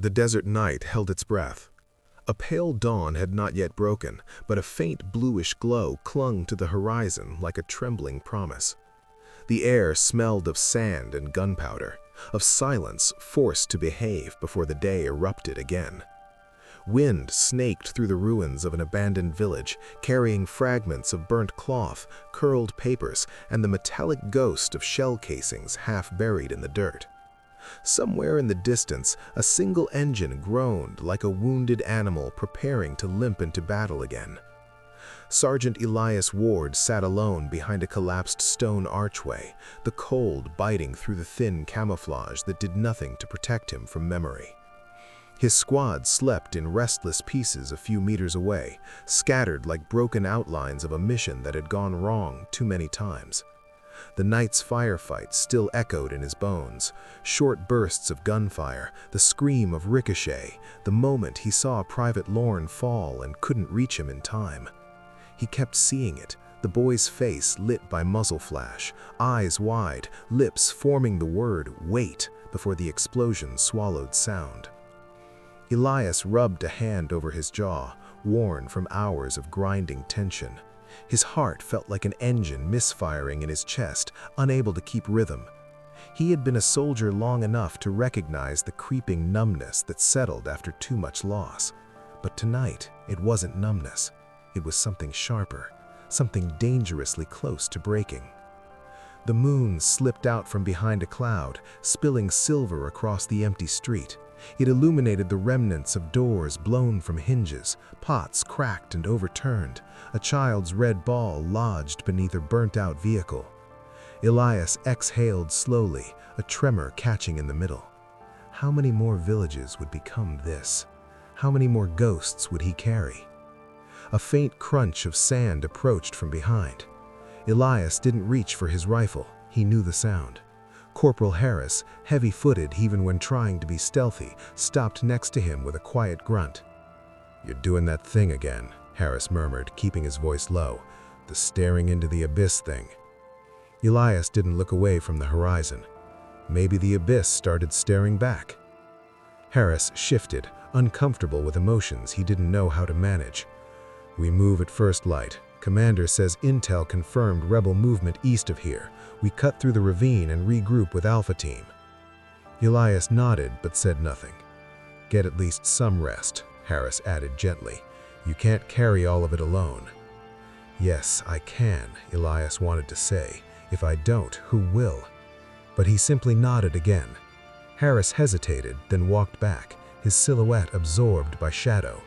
The desert night held its breath. A pale dawn had not yet broken, but a faint bluish glow clung to the horizon like a trembling promise. The air smelled of sand and gunpowder, of silence forced to behave before the day erupted again. Wind snaked through the ruins of an abandoned village, carrying fragments of burnt cloth, curled papers, and the metallic ghost of shell casings half buried in the dirt. Somewhere in the distance, a single engine groaned like a wounded animal preparing to limp into battle again. Sergeant Elias Ward sat alone behind a collapsed stone archway, the cold biting through the thin camouflage that did nothing to protect him from memory. His squad slept in restless pieces a few meters away, scattered like broken outlines of a mission that had gone wrong too many times. The night's firefight still echoed in his bones, short bursts of gunfire, the scream of ricochet, the moment he saw Private Lorne fall and couldn't reach him in time. He kept seeing it, the boy's face lit by muzzle flash, eyes wide, lips forming the word "wait" before the explosion swallowed sound. Elias rubbed a hand over his jaw, worn from hours of grinding tension. His heart felt like an engine misfiring in his chest, unable to keep rhythm. He had been a soldier long enough to recognize the creeping numbness that settled after too much loss. But tonight, it wasn't numbness. It was something sharper, something dangerously close to breaking. The moon slipped out from behind a cloud, spilling silver across the empty street. It illuminated the remnants of doors blown from hinges, pots cracked and overturned, a child's red ball lodged beneath a burnt-out vehicle. Elias exhaled slowly, a tremor catching in the middle. How many more villages would become this? How many more ghosts would he carry? A faint crunch of sand approached from behind. Elias didn't reach for his rifle. He knew the sound. Corporal Harris, heavy-footed even when trying to be stealthy, stopped next to him with a quiet grunt. "You're doing that thing again," Harris murmured, keeping his voice low. "The staring into the abyss thing." Elias didn't look away from the horizon. Maybe the abyss started staring back. Harris shifted, uncomfortable with emotions he didn't know how to manage. "We move at first light. Commander says intel confirmed rebel movement east of here. We cut through the ravine and regroup with Alpha Team." Elias nodded but said nothing. "Get at least some rest," Harris added gently. "You can't carry all of it alone." "Yes, I can," Elias wanted to say. "If I don't, who will?" But he simply nodded again. Harris hesitated, then walked back, his silhouette absorbed by shadow.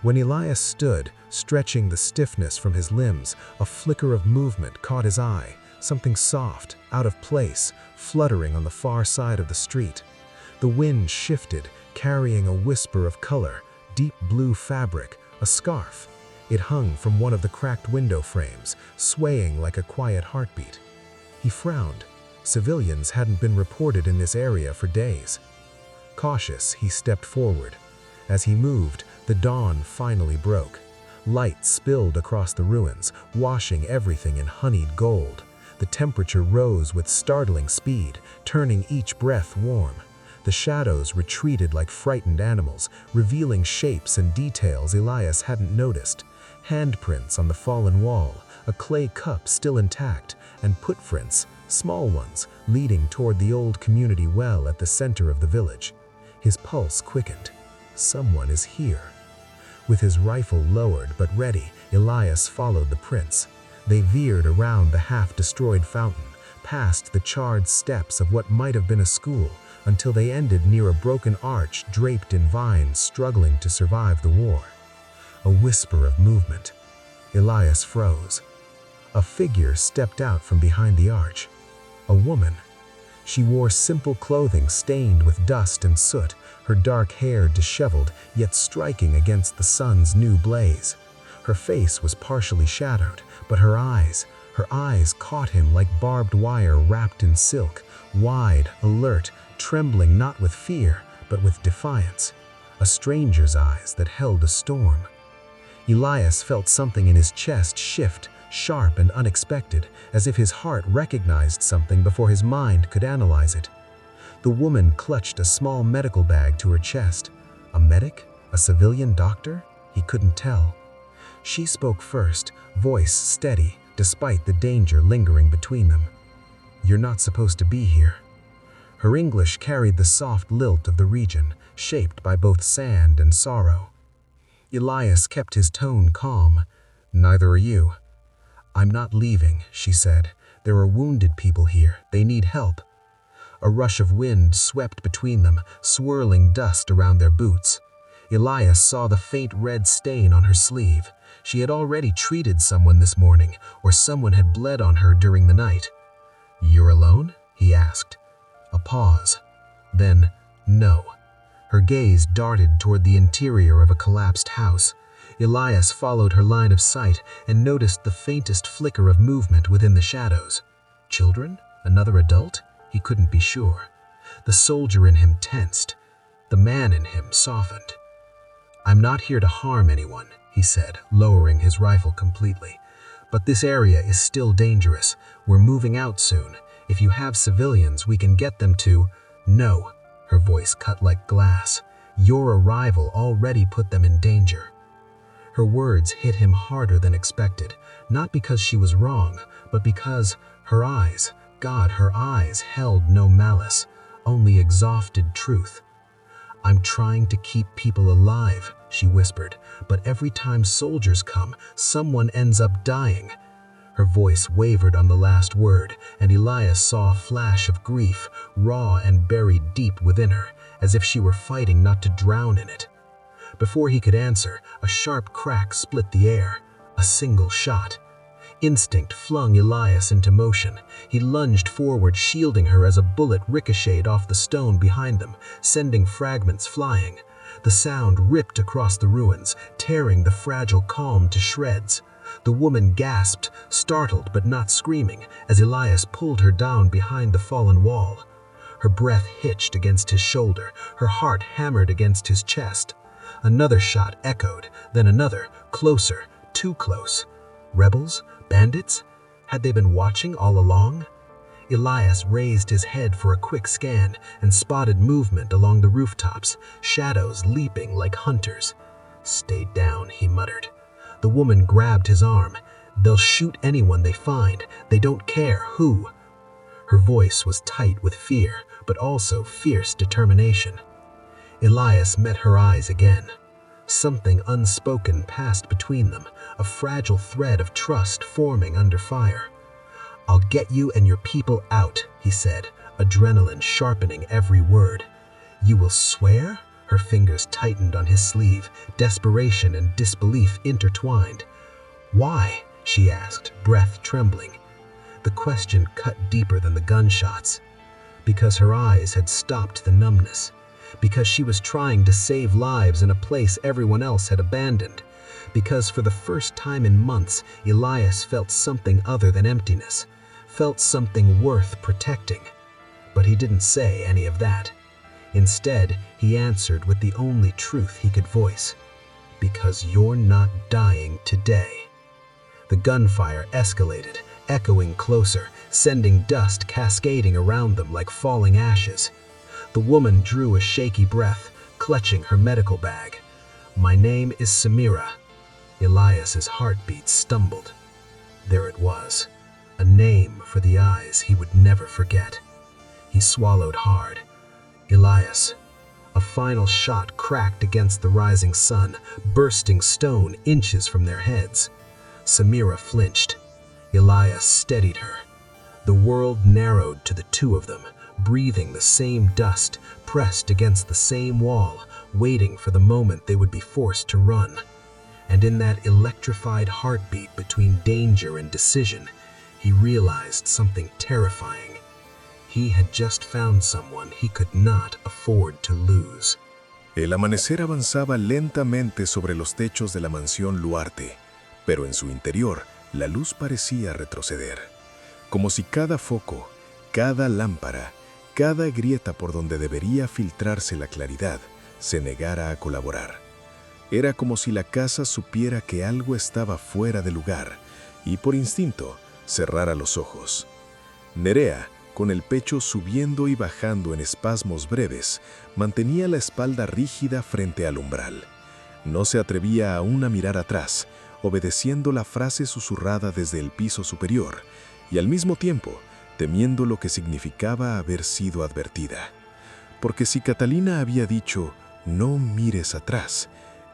When Elias stood, stretching the stiffness from his limbs, a flicker of movement caught his eye, something soft, out of place, fluttering on the far side of the street. The wind shifted, carrying a whisper of color, deep blue fabric, a scarf. It hung from one of the cracked window frames, swaying like a quiet heartbeat. He frowned. Civilians hadn't been reported in this area for days. Cautious, he stepped forward. As he moved, the dawn finally broke. Light spilled across the ruins, washing everything in honeyed gold. The temperature rose with startling speed, turning each breath warm. The shadows retreated like frightened animals, revealing shapes and details Elias hadn't noticed. Handprints on the fallen wall, a clay cup still intact, and footprints, small ones, leading toward the old community well at the center of the village. His pulse quickened. Someone is here. With his rifle lowered but ready, Elias followed the prints. They veered around the half-destroyed fountain, past the charred steps of what might have been a school, until they ended near a broken arch draped in vines struggling to survive the war. A whisper of movement. Elias froze. A figure stepped out from behind the arch. A woman. She wore simple clothing stained with dust and soot, her dark hair disheveled, yet striking against the sun's new blaze. Her face was partially shadowed, but her eyes caught him like barbed wire wrapped in silk, wide, alert, trembling not with fear, but with defiance. A stranger's eyes that held a storm. Elias felt something in his chest shift, sharp and unexpected, as if his heart recognized something before his mind could analyze it. The woman clutched a small medical bag to her chest. A medic? A civilian doctor? He couldn't tell. She spoke first, voice steady, despite the danger lingering between them. "You're not supposed to be here." Her English carried the soft lilt of the region, shaped by both sand and sorrow. Elias kept his tone calm. "Neither are you." "I'm not leaving," she said. "There are wounded people here. They need help." A rush of wind swept between them, swirling dust around their boots. Elias saw the faint red stain on her sleeve. She had already treated someone this morning, or someone had bled on her during the night. "You're alone?" he asked. A pause. Then, "No." Her gaze darted toward the interior of a collapsed house. Elias followed her line of sight and noticed the faintest flicker of movement within the shadows. Children? Another adult? He couldn't be sure. The soldier in him tensed. The man in him softened. "I'm not here to harm anyone," he said, lowering his rifle completely. "But this area is still dangerous. We're moving out soon. If you have civilians, we can get them to—" "No," her voice cut like glass. "Your arrival already put them in danger." Her words hit him harder than expected, not because she was wrong, but because her eyes, God, her eyes held no malice, only exhausted truth. "I'm trying to keep people alive," she whispered, "but every time soldiers come, someone ends up dying." Her voice wavered on the last word, and Elias saw a flash of grief, raw and buried deep within her, as if she were fighting not to drown in it. Before he could answer, a sharp crack split the air. A single shot. Instinct flung Elias into motion. He lunged forward, shielding her as a bullet ricocheted off the stone behind them, sending fragments flying. The sound ripped across the ruins, tearing the fragile calm to shreds. The woman gasped, startled but not screaming, as Elias pulled her down behind the fallen wall. Her breath hitched against his shoulder, her heart hammered against his chest. Another shot echoed, then another, closer, too close. Rebels? Bandits? Had they been watching all along? Elias raised his head for a quick scan and spotted movement along the rooftops, shadows leaping like hunters. "Stay down," he muttered. The woman grabbed his arm. "They'll shoot anyone they find. They don't care who." Her voice was tight with fear, but also fierce determination. Elias met her eyes again. Something unspoken passed between them, a fragile thread of trust forming under fire. "I'll get you and your people out," he said, adrenaline sharpening every word. "You will swear?" Her fingers tightened on his sleeve, desperation and disbelief intertwined. "Why?" she asked, breath trembling. The question cut deeper than the gunshots. Because her eyes had stopped the numbness. Because she was trying to save lives in a place everyone else had abandoned. Because for the first time in months, Elias felt something other than emptiness, felt something worth protecting. But he didn't say any of that. Instead, he answered with the only truth he could voice. "Because you're not dying today." The gunfire escalated, echoing closer, sending dust cascading around them like falling ashes. The woman drew a shaky breath, clutching her medical bag. "My name is Samira." Elias's heartbeat stumbled. There it was, a name for the eyes he would never forget. He swallowed hard. Elias. A final shot cracked against the rising sun, bursting stone inches from their heads. Samira flinched. Elias steadied her. The world narrowed to the two of them, breathing the same dust, pressed against the same wall, waiting for the moment they would be forced to run. And in that electrified heartbeat between danger and decision, he realized something terrifying. He had just found someone he could not afford to lose. El amanecer avanzaba lentamente sobre los techos de la mansión Luarte, pero en su interior la luz parecía retroceder, como si cada foco, cada lámpara, cada grieta por donde debería filtrarse la claridad se negara a colaborar. Era como si la casa supiera que algo estaba fuera de lugar y por instinto cerrara los ojos. Nerea, con el pecho subiendo y bajando en espasmos breves, mantenía la espalda rígida frente al umbral. No se atrevía aún a mirar atrás, obedeciendo la frase susurrada desde el piso superior, y al mismo tiempo temiendo lo que significaba haber sido advertida. Porque si Catalina había dicho, no mires atrás,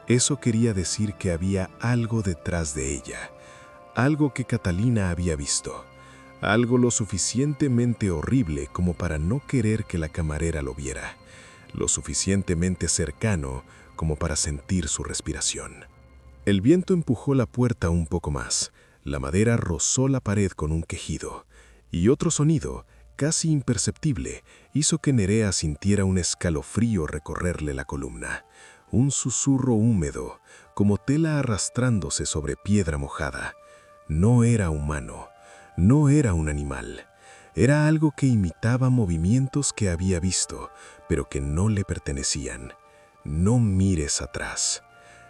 eso quería decir que había algo detrás de ella, algo que Catalina había visto. Algo lo suficientemente horrible como para no querer que la camarera lo viera, lo suficientemente cercano como para sentir su respiración. El viento empujó la puerta un poco más, la madera rozó la pared con un quejido, y otro sonido, casi imperceptible, hizo que Nerea sintiera un escalofrío recorrerle la columna, un susurro húmedo, como tela arrastrándose sobre piedra mojada. No era humano. No era un animal, era algo que imitaba movimientos que había visto, pero que no le pertenecían. No mires atrás.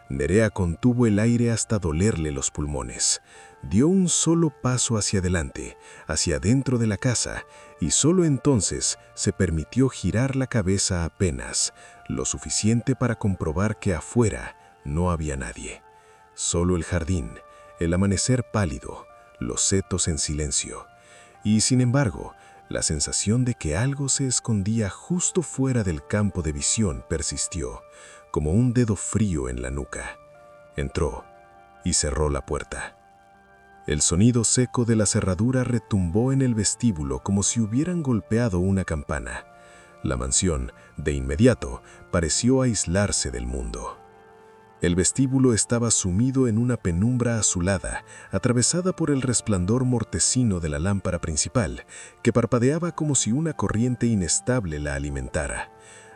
Nerea contuvo el aire hasta dolerle los pulmones. Dio un solo paso hacia adelante, hacia dentro de la casa, y solo entonces se permitió girar la cabeza apenas, lo suficiente para comprobar que afuera no había nadie. Solo el jardín, el amanecer pálido, los setos en silencio, y sin embargo, la sensación de que algo se escondía justo fuera del campo de visión persistió, como un dedo frío en la nuca. Entró y cerró la puerta. El sonido seco de la cerradura retumbó en el vestíbulo como si hubieran golpeado una campana. La mansión, de inmediato, pareció aislarse del mundo. El vestíbulo estaba sumido en una penumbra azulada, atravesada por el resplandor mortecino de la lámpara principal, que parpadeaba como si una corriente inestable la alimentara.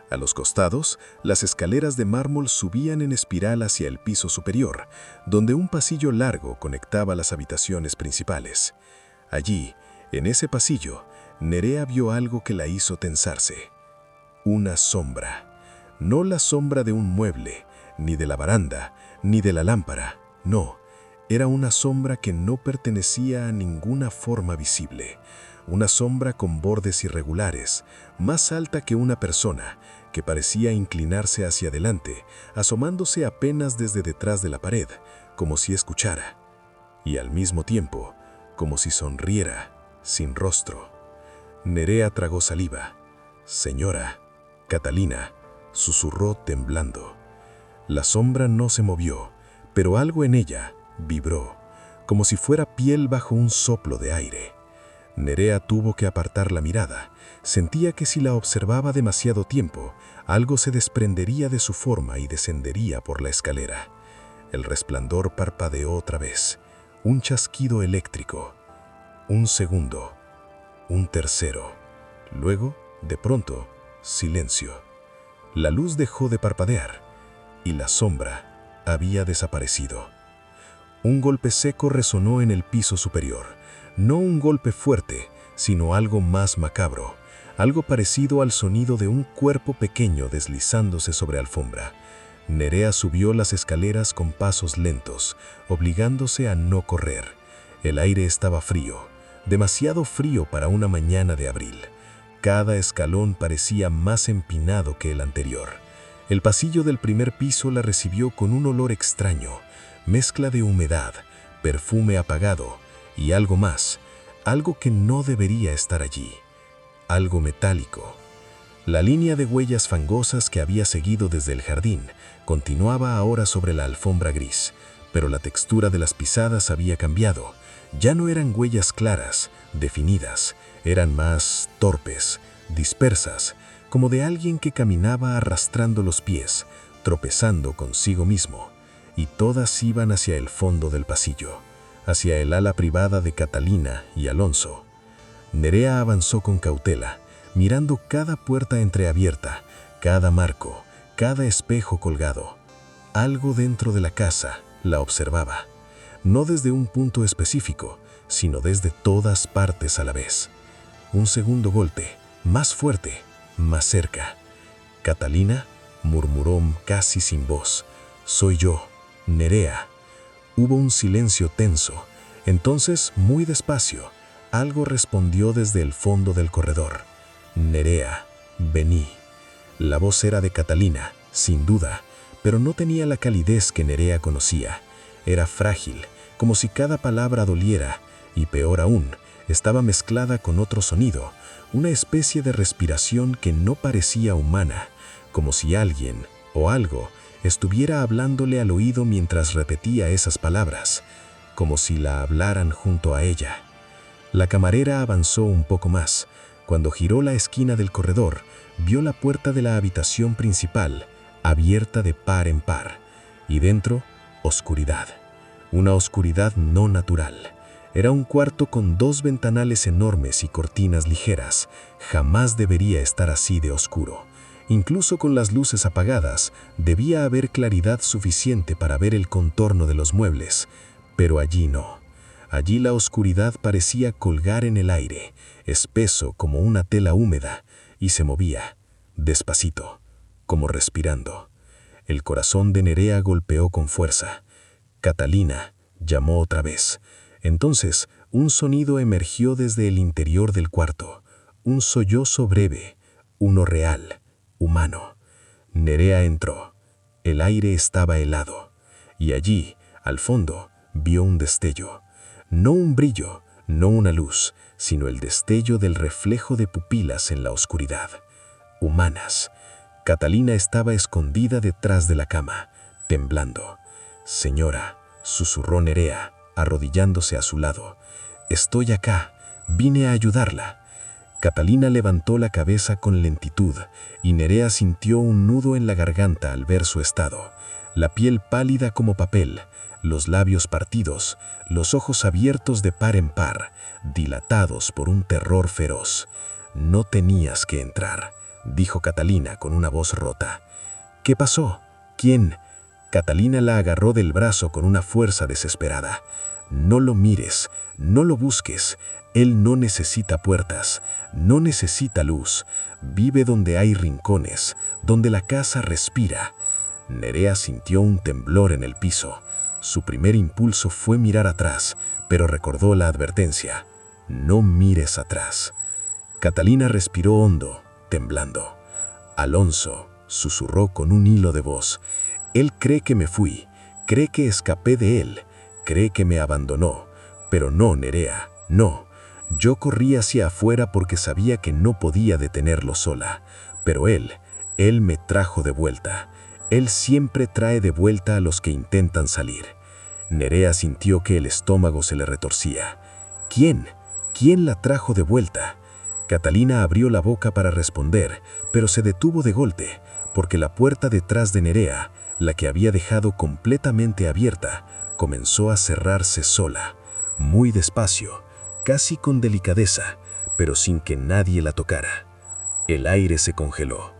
A los costados, las escaleras de mármol subían en espiral hacia el piso superior, donde un pasillo largo conectaba las habitaciones principales. Allí, en ese pasillo, Nerea vio algo que la hizo tensarse. Una sombra. No la sombra de un mueble, ni de la baranda, ni de la lámpara. No, era una sombra que no pertenecía a ninguna forma visible. Una sombra con bordes irregulares, más alta que una persona, que parecía inclinarse hacia adelante, asomándose apenas desde detrás de la pared, como si escuchara. Y al mismo tiempo, como si sonriera, sin rostro. Nerea tragó saliva. «Señora, Catalina», susurró temblando. La sombra no se movió, pero algo en ella vibró, como si fuera piel bajo un soplo de aire. Nerea tuvo que apartar la mirada. Sentía que si la observaba demasiado tiempo, algo se desprendería de su forma y descendería por la escalera. El resplandor parpadeó otra vez. Un chasquido eléctrico. Un segundo. Un tercero. Luego, de pronto, silencio. La luz dejó de parpadear y la sombra había desaparecido. Un golpe seco resonó en el piso superior. No un golpe fuerte, sino algo más macabro, algo parecido al sonido de un cuerpo pequeño deslizándose sobre alfombra. Nerea subió las escaleras con pasos lentos, obligándose a no correr. El aire estaba frío, demasiado frío para una mañana de abril. Cada escalón parecía más empinado que el anterior. El pasillo del primer piso la recibió con un olor extraño, mezcla de humedad, perfume apagado y algo más, algo que no debería estar allí, algo metálico. La línea de huellas fangosas que había seguido desde el jardín continuaba ahora sobre la alfombra gris, pero la textura de las pisadas había cambiado. Ya no eran huellas claras, definidas, eran más torpes, dispersas, como de alguien que caminaba arrastrando los pies, tropezando consigo mismo, y todas iban hacia el fondo del pasillo, hacia el ala privada de Catalina y Alonso. Nerea avanzó con cautela, mirando cada puerta entreabierta, cada marco, cada espejo colgado. Algo dentro de la casa la observaba, no desde un punto específico, sino desde todas partes a la vez. Un segundo golpe, más fuerte, más cerca. «Catalina», murmuró casi sin voz. «Soy yo, Nerea». Hubo un silencio tenso. Entonces, muy despacio, algo respondió desde el fondo del corredor. «Nerea, vení». La voz era de Catalina, sin duda, pero no tenía la calidez que Nerea conocía. Era frágil, como si cada palabra doliera, y peor aún, estaba mezclada con otro sonido, una especie de respiración que no parecía humana, como si alguien o algo estuviera hablándole al oído mientras repetía esas palabras, como si la hablaran junto a ella. La camarera avanzó un poco más. Cuando giró la esquina del corredor, vio la puerta de la habitación principal, abierta de par en par, y dentro, oscuridad. Una oscuridad no natural. Era un cuarto con 2 ventanales enormes y cortinas ligeras. Jamás debería estar así de oscuro. Incluso con las luces apagadas, debía haber claridad suficiente para ver el contorno de los muebles, pero allí no. Allí la oscuridad parecía colgar en el aire, espeso como una tela húmeda, y se movía, despacito, como respirando. El corazón de Nerea golpeó con fuerza. «Catalina», llamó otra vez. Entonces, un sonido emergió desde el interior del cuarto, un sollozo breve, uno real, humano. Nerea entró. El aire estaba helado, y allí, al fondo, vio un destello. No un brillo, no una luz, sino el destello del reflejo de pupilas en la oscuridad. Humanas. Catalina estaba escondida detrás de la cama, temblando. «Señora», susurró Nerea, arrodillándose a su lado. «Estoy acá, vine a ayudarla». Catalina levantó la cabeza con lentitud, y Nerea sintió un nudo en la garganta al ver su estado. La piel pálida como papel, los labios partidos, los ojos abiertos de par en par, dilatados por un terror feroz. «No tenías que entrar», dijo Catalina con una voz rota. «¿Qué pasó? ¿Quién?» Catalina la agarró del brazo con una fuerza desesperada. «No lo mires, no lo busques. Él no necesita puertas, no necesita luz. Vive donde hay rincones, donde la casa respira». Nerea sintió un temblor en el piso. Su primer impulso fue mirar atrás, pero recordó la advertencia. «No mires atrás». Catalina respiró hondo, temblando. «Alonso», susurró con un hilo de voz. «Él cree que me fui, cree que escapé de él, cree que me abandonó. Pero no, Nerea, no. Yo corrí hacia afuera porque sabía que no podía detenerlo sola. Pero él me trajo de vuelta. Él siempre trae de vuelta a los que intentan salir». Nerea sintió que el estómago se le retorcía. «¿Quién? ¿Quién la trajo de vuelta?» Catalina abrió la boca para responder, pero se detuvo de golpe, porque la puerta detrás de Nerea, la que había dejado completamente abierta, comenzó a cerrarse sola, muy despacio, casi con delicadeza, pero sin que nadie la tocara. El aire se congeló.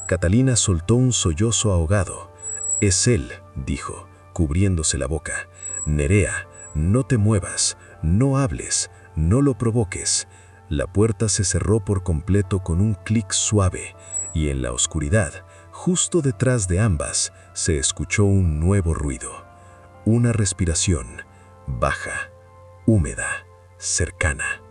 Catalina soltó un sollozo ahogado. «Es él», dijo, cubriéndose la boca. «Nerea, no te muevas, no hables, no lo provoques». La puerta se cerró por completo con un clic suave, y en la oscuridad, justo detrás de ambas, se escuchó un nuevo ruido. Una respiración, baja, húmeda, cercana,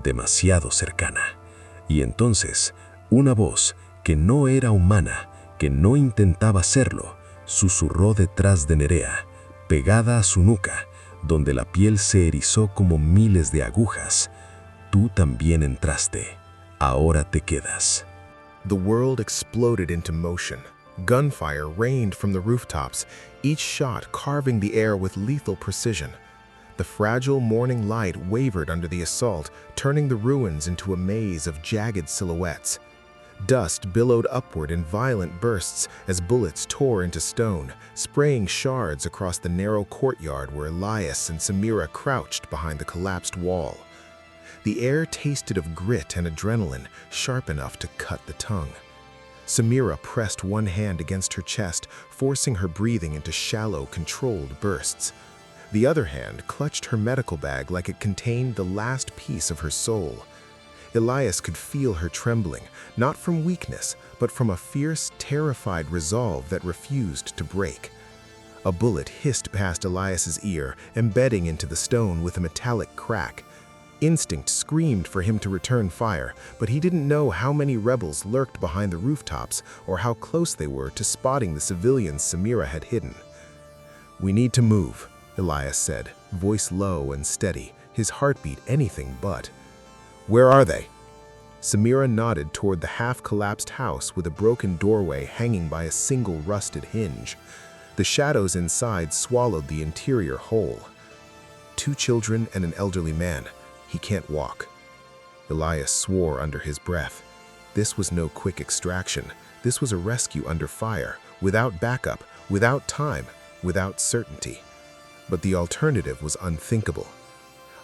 demasiado cercana. Y entonces, una voz que no era humana, que no intentaba serlo, susurró detrás de Nerea, pegada a su nuca, donde la piel se erizó como miles de agujas. «Tú también entraste. Ahora te quedas». The world exploded into motion. Gunfire rained from the rooftops, each shot carving the air with lethal precision. The fragile morning light wavered under the assault, turning the ruins into a maze of jagged silhouettes. Dust billowed upward in violent bursts as bullets tore into stone, spraying shards across the narrow courtyard where Elias and Samira crouched behind the collapsed wall. The air tasted of grit and adrenaline, sharp enough to cut the tongue. Samira pressed one hand against her chest, forcing her breathing into shallow, controlled bursts. The other hand clutched her medical bag like it contained the last piece of her soul. Elias could feel her trembling, not from weakness, but from a fierce, terrified resolve that refused to break. A bullet hissed past Elias's ear, embedding into the stone with a metallic crack. Instinct screamed for him to return fire, but he didn't know how many rebels lurked behind the rooftops or how close they were to spotting the civilians Samira had hidden. "We need to move," Elias said, voice low and steady, his heartbeat anything but. "Where are they?" Samira nodded toward the half-collapsed house with a broken doorway hanging by a single rusted hinge. The shadows inside swallowed the interior whole. "2 children and an elderly man. He can't walk." Elias swore under his breath. This was no quick extraction. This was a rescue under fire, without backup, without time, without certainty. But the alternative was unthinkable.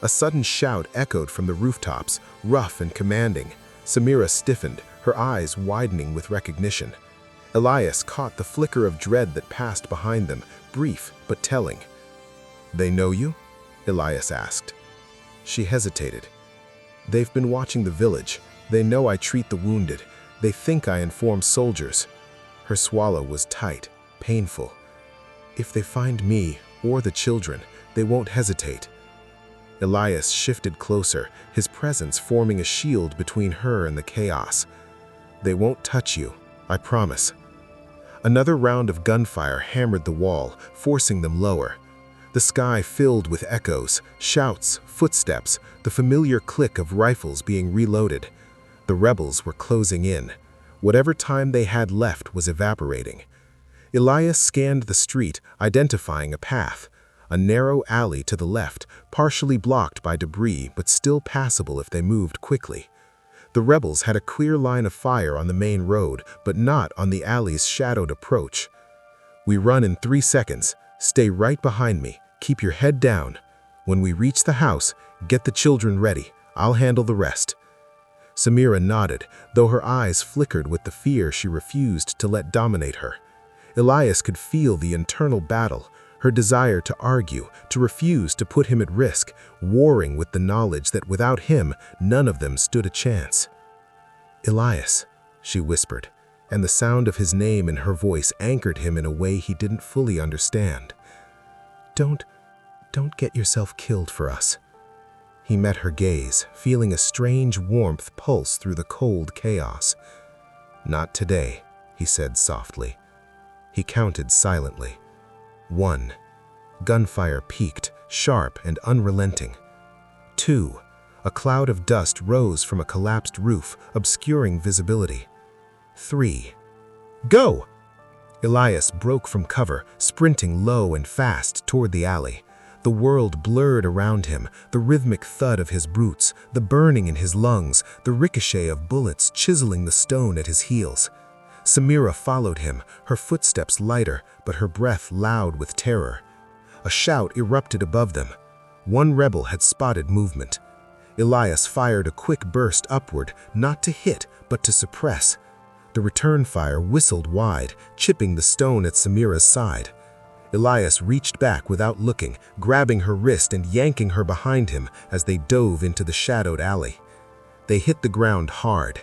A sudden shout echoed from the rooftops, rough and commanding. Samira stiffened, her eyes widening with recognition. Elias caught the flicker of dread that passed behind them, brief but telling. "They know you?" Elias asked. She hesitated. "They've been watching the village. They know I treat the wounded. They think I inform soldiers." Her swallow was tight, painful. "If they find me, or the children, they won't hesitate." Elias shifted closer, his presence forming a shield between her and the chaos. "They won't touch you, I promise." Another round of gunfire hammered the wall, forcing them lower. The sky filled with echoes, shouts, footsteps, the familiar click of rifles being reloaded. The rebels were closing in. Whatever time they had left was evaporating. Elias scanned the street, identifying a path. A narrow alley to the left, partially blocked by debris but still passable if they moved quickly. The rebels had a clear line of fire on the main road, but not on the alley's shadowed approach. "We run in 3 seconds. Stay right behind me. Keep your head down. When we reach the house, get the children ready. I'll handle the rest." Samira nodded, though her eyes flickered with the fear she refused to let dominate her. Elias could feel the internal battle, her desire to argue, to refuse to put him at risk, warring with the knowledge that without him, none of them stood a chance. "Elias," she whispered, and the sound of his name in her voice anchored him in a way he didn't fully understand. Don't get yourself killed for us." He met her gaze, feeling a strange warmth pulse through the cold chaos. "Not today," he said softly. He counted silently. 1. Gunfire peaked, sharp and unrelenting. 2. A cloud of dust rose from a collapsed roof, obscuring visibility. 3. "Go!" Elias broke from cover, sprinting low and fast toward the alley. The world blurred around him, the rhythmic thud of his boots, the burning in his lungs, the ricochet of bullets chiseling the stone at his heels. Samira followed him, her footsteps lighter, but her breath loud with terror. A shout erupted above them. One rebel had spotted movement. Elias fired a quick burst upward, not to hit, but to suppress. The return fire whistled wide, chipping the stone at Samira's side. Elias reached back without looking, grabbing her wrist and yanking her behind him as they dove into the shadowed alley. They hit the ground hard.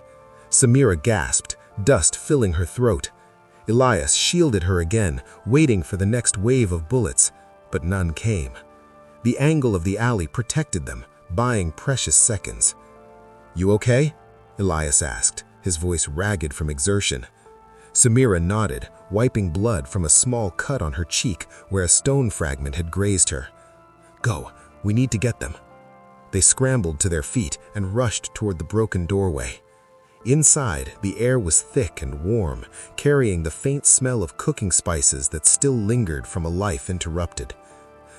Samira gasped, dust filling her throat. Elias shielded her again, waiting for the next wave of bullets, but none came. The angle of the alley protected them, buying precious seconds. "You okay?" Elias asked, his voice ragged from exertion. Samira nodded, wiping blood from a small cut on her cheek where a stone fragment had grazed her. "Go, we need to get them." They scrambled to their feet and rushed toward the broken doorway. Inside, the air was thick and warm, carrying the faint smell of cooking spices that still lingered from a life interrupted.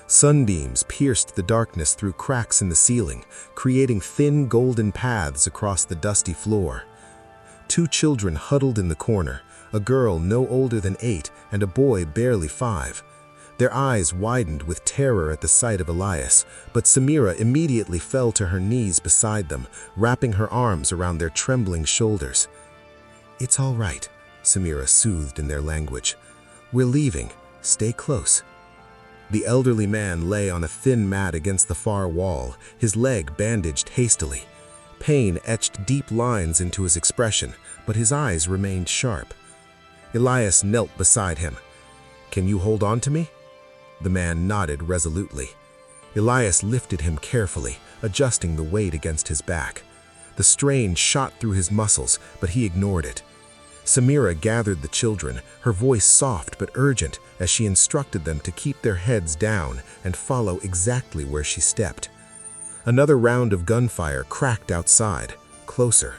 Sunbeams pierced the darkness through cracks in the ceiling, creating thin golden paths across the dusty floor. 2 children huddled in the corner, a girl no older than 8 and a boy barely 5. Their eyes widened with terror at the sight of Elias, but Samira immediately fell to her knees beside them, wrapping her arms around their trembling shoulders. "It's all right," Samira soothed in their language. "We're leaving. Stay close." The elderly man lay on a thin mat against the far wall, his leg bandaged hastily. Pain etched deep lines into his expression, but his eyes remained sharp. Elias knelt beside him. "Can you hold on to me?" The man nodded resolutely. Elias lifted him carefully, adjusting the weight against his back. The strain shot through his muscles, but he ignored it. Samira gathered the children, her voice soft but urgent as she instructed them to keep their heads down and follow exactly where she stepped. Another round of gunfire cracked outside, closer.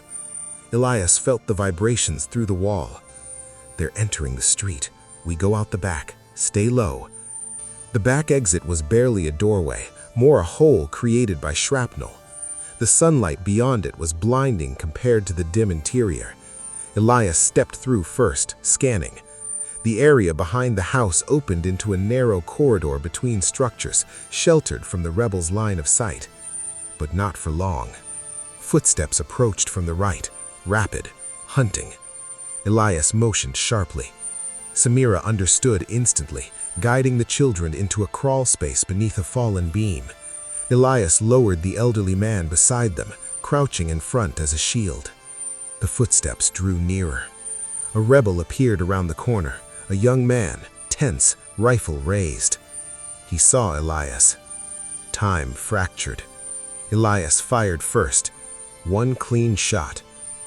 Elias felt the vibrations through the wall. They're entering the street. We go out the back. Stay low. The back exit was barely a doorway, more a hole created by shrapnel. The sunlight beyond it was blinding compared to the dim interior. Elias stepped through first, scanning. The area behind the house opened into a narrow corridor between structures, sheltered from the rebels' line of sight. But not for long. Footsteps approached from the right, rapid, hunting. Elias motioned sharply. Samira understood instantly, guiding the children into a crawl space beneath a fallen beam. Elias lowered the elderly man beside them, crouching in front as a shield. The footsteps drew nearer. A rebel appeared around the corner, a young man, tense, rifle raised. He saw Elias. Time fractured. Elias fired first. One clean shot.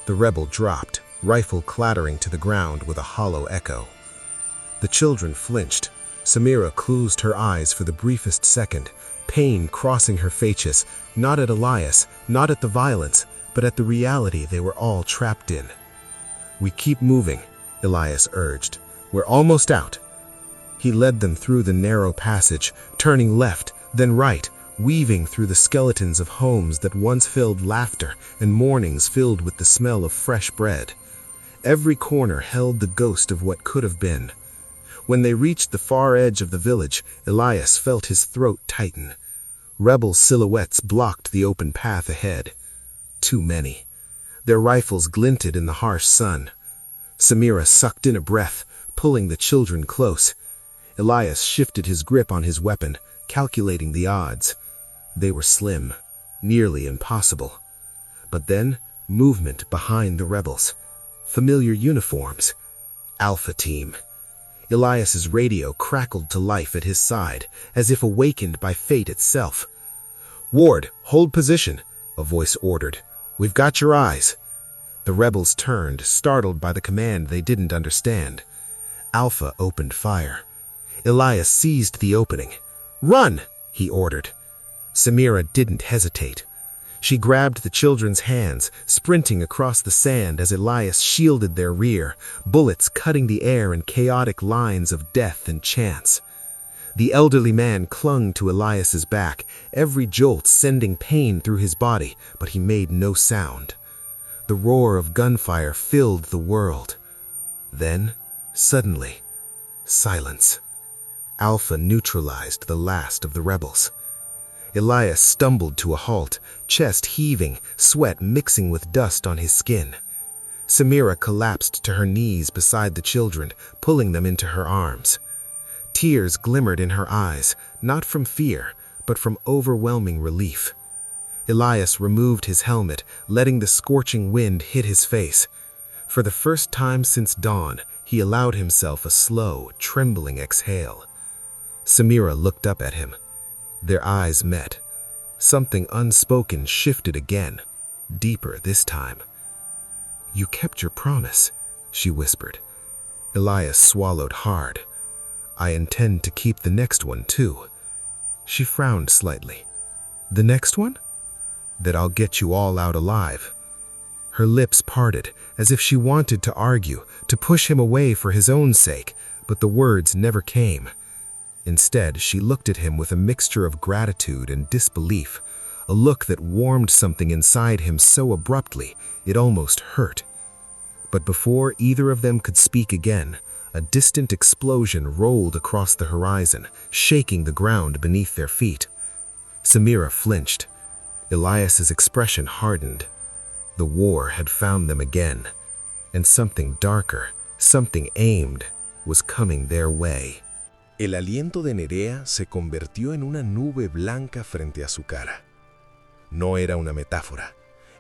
The rebel dropped, rifle clattering to the ground with a hollow echo. The children flinched. Samira closed her eyes for the briefest second, pain crossing her faces, not at Elias, not at the violence, but at the reality they were all trapped in. "We keep moving," Elias urged. "We're almost out." He led them through the narrow passage, turning left, then right, weaving through the skeletons of homes that once filled laughter and mornings filled with the smell of fresh bread. Every corner held the ghost of what could have been. When they reached the far edge of the village, Elias felt his throat tighten. Rebel silhouettes blocked the open path ahead. Too many. Their rifles glinted in the harsh sun. Samira sucked in a breath, pulling the children close. Elias shifted his grip on his weapon, calculating the odds. They were slim, nearly impossible. But then, movement behind the rebels. Familiar uniforms. Alpha Team. Elias's radio crackled to life at his side, as if awakened by fate itself. "Ward, hold position," a voice ordered. "We've got your eyes." The rebels turned, startled by the command they didn't understand. Alpha opened fire. Elias seized the opening. "Run!" he ordered. Samira didn't hesitate. She grabbed the children's hands, sprinting across the sand as Elias shielded their rear, bullets cutting the air in chaotic lines of death and chance. The elderly man clung to Elias's back, every jolt sending pain through his body, but he made no sound. The roar of gunfire filled the world. Then, suddenly, silence. Alpha neutralized the last of the rebels. Elias stumbled to a halt, chest heaving, sweat mixing with dust on his skin. Samira collapsed to her knees beside the children, pulling them into her arms. Tears glimmered in her eyes, not from fear, but from overwhelming relief. Elias removed his helmet, letting the scorching wind hit his face. For the first time since dawn, he allowed himself a slow, trembling exhale. Samira looked up at him. Their eyes met. Something unspoken shifted again, deeper this time. "You kept your promise," she whispered. Elias swallowed hard. "I intend to keep the next one too." She frowned slightly. "The next one?" "That I'll get you all out alive." Her lips parted, as if she wanted to argue, to push him away for his own sake, but the words never came. Instead, she looked at him with a mixture of gratitude and disbelief, a look that warmed something inside him so abruptly it almost hurt. But before either of them could speak again, a distant explosion rolled across the horizon, shaking the ground beneath their feet. Samira flinched. Elias's expression hardened. The war had found them again, and something darker, something aimed, was coming their way. El aliento de Nerea se convirtió en una nube blanca frente a su cara. No era una metáfora.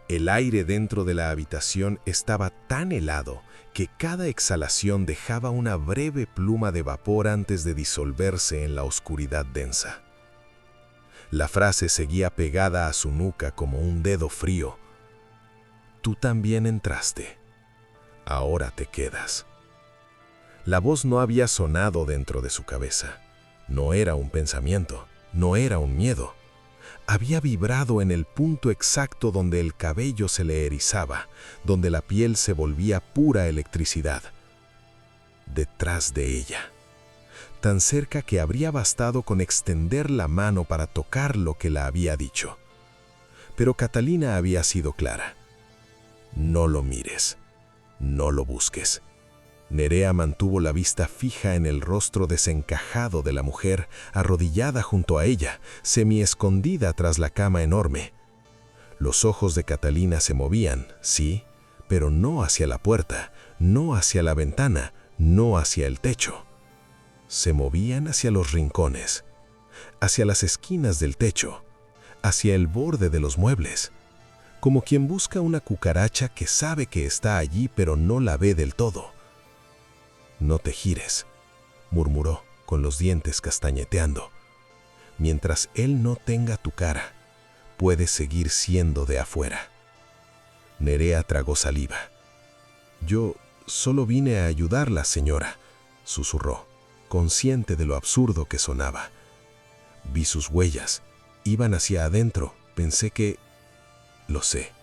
El aire dentro de la habitación estaba tan helado que cada exhalación dejaba una breve pluma de vapor antes de disolverse en la oscuridad densa. La frase seguía pegada a su nuca como un dedo frío. Tú también entraste. Ahora te quedas. La voz no había sonado dentro de su cabeza. No era un pensamiento, no era un miedo. Había vibrado en el punto exacto donde el cabello se le erizaba, donde la piel se volvía pura electricidad. Detrás de ella. Tan cerca que habría bastado con extender la mano para tocar lo que la había dicho. Pero Catalina había sido clara. No lo mires, no lo busques. Nerea mantuvo la vista fija en el rostro desencajado de la mujer, arrodillada junto a ella, semi-escondida tras la cama enorme. Los ojos de Catalina se movían, sí, pero no hacia la puerta, no hacia la ventana, no hacia el techo. Se movían hacia los rincones, hacia las esquinas del techo, hacia el borde de los muebles, como quien busca una cucaracha que sabe que está allí pero no la ve del todo. No te gires, murmuró, con los dientes castañeteando. Mientras él no tenga tu cara, puedes seguir siendo de afuera. Nerea tragó saliva. Yo solo vine a ayudarla, señora, susurró, consciente de lo absurdo que sonaba. Vi sus huellas, iban hacia adentro, pensé que... Lo sé,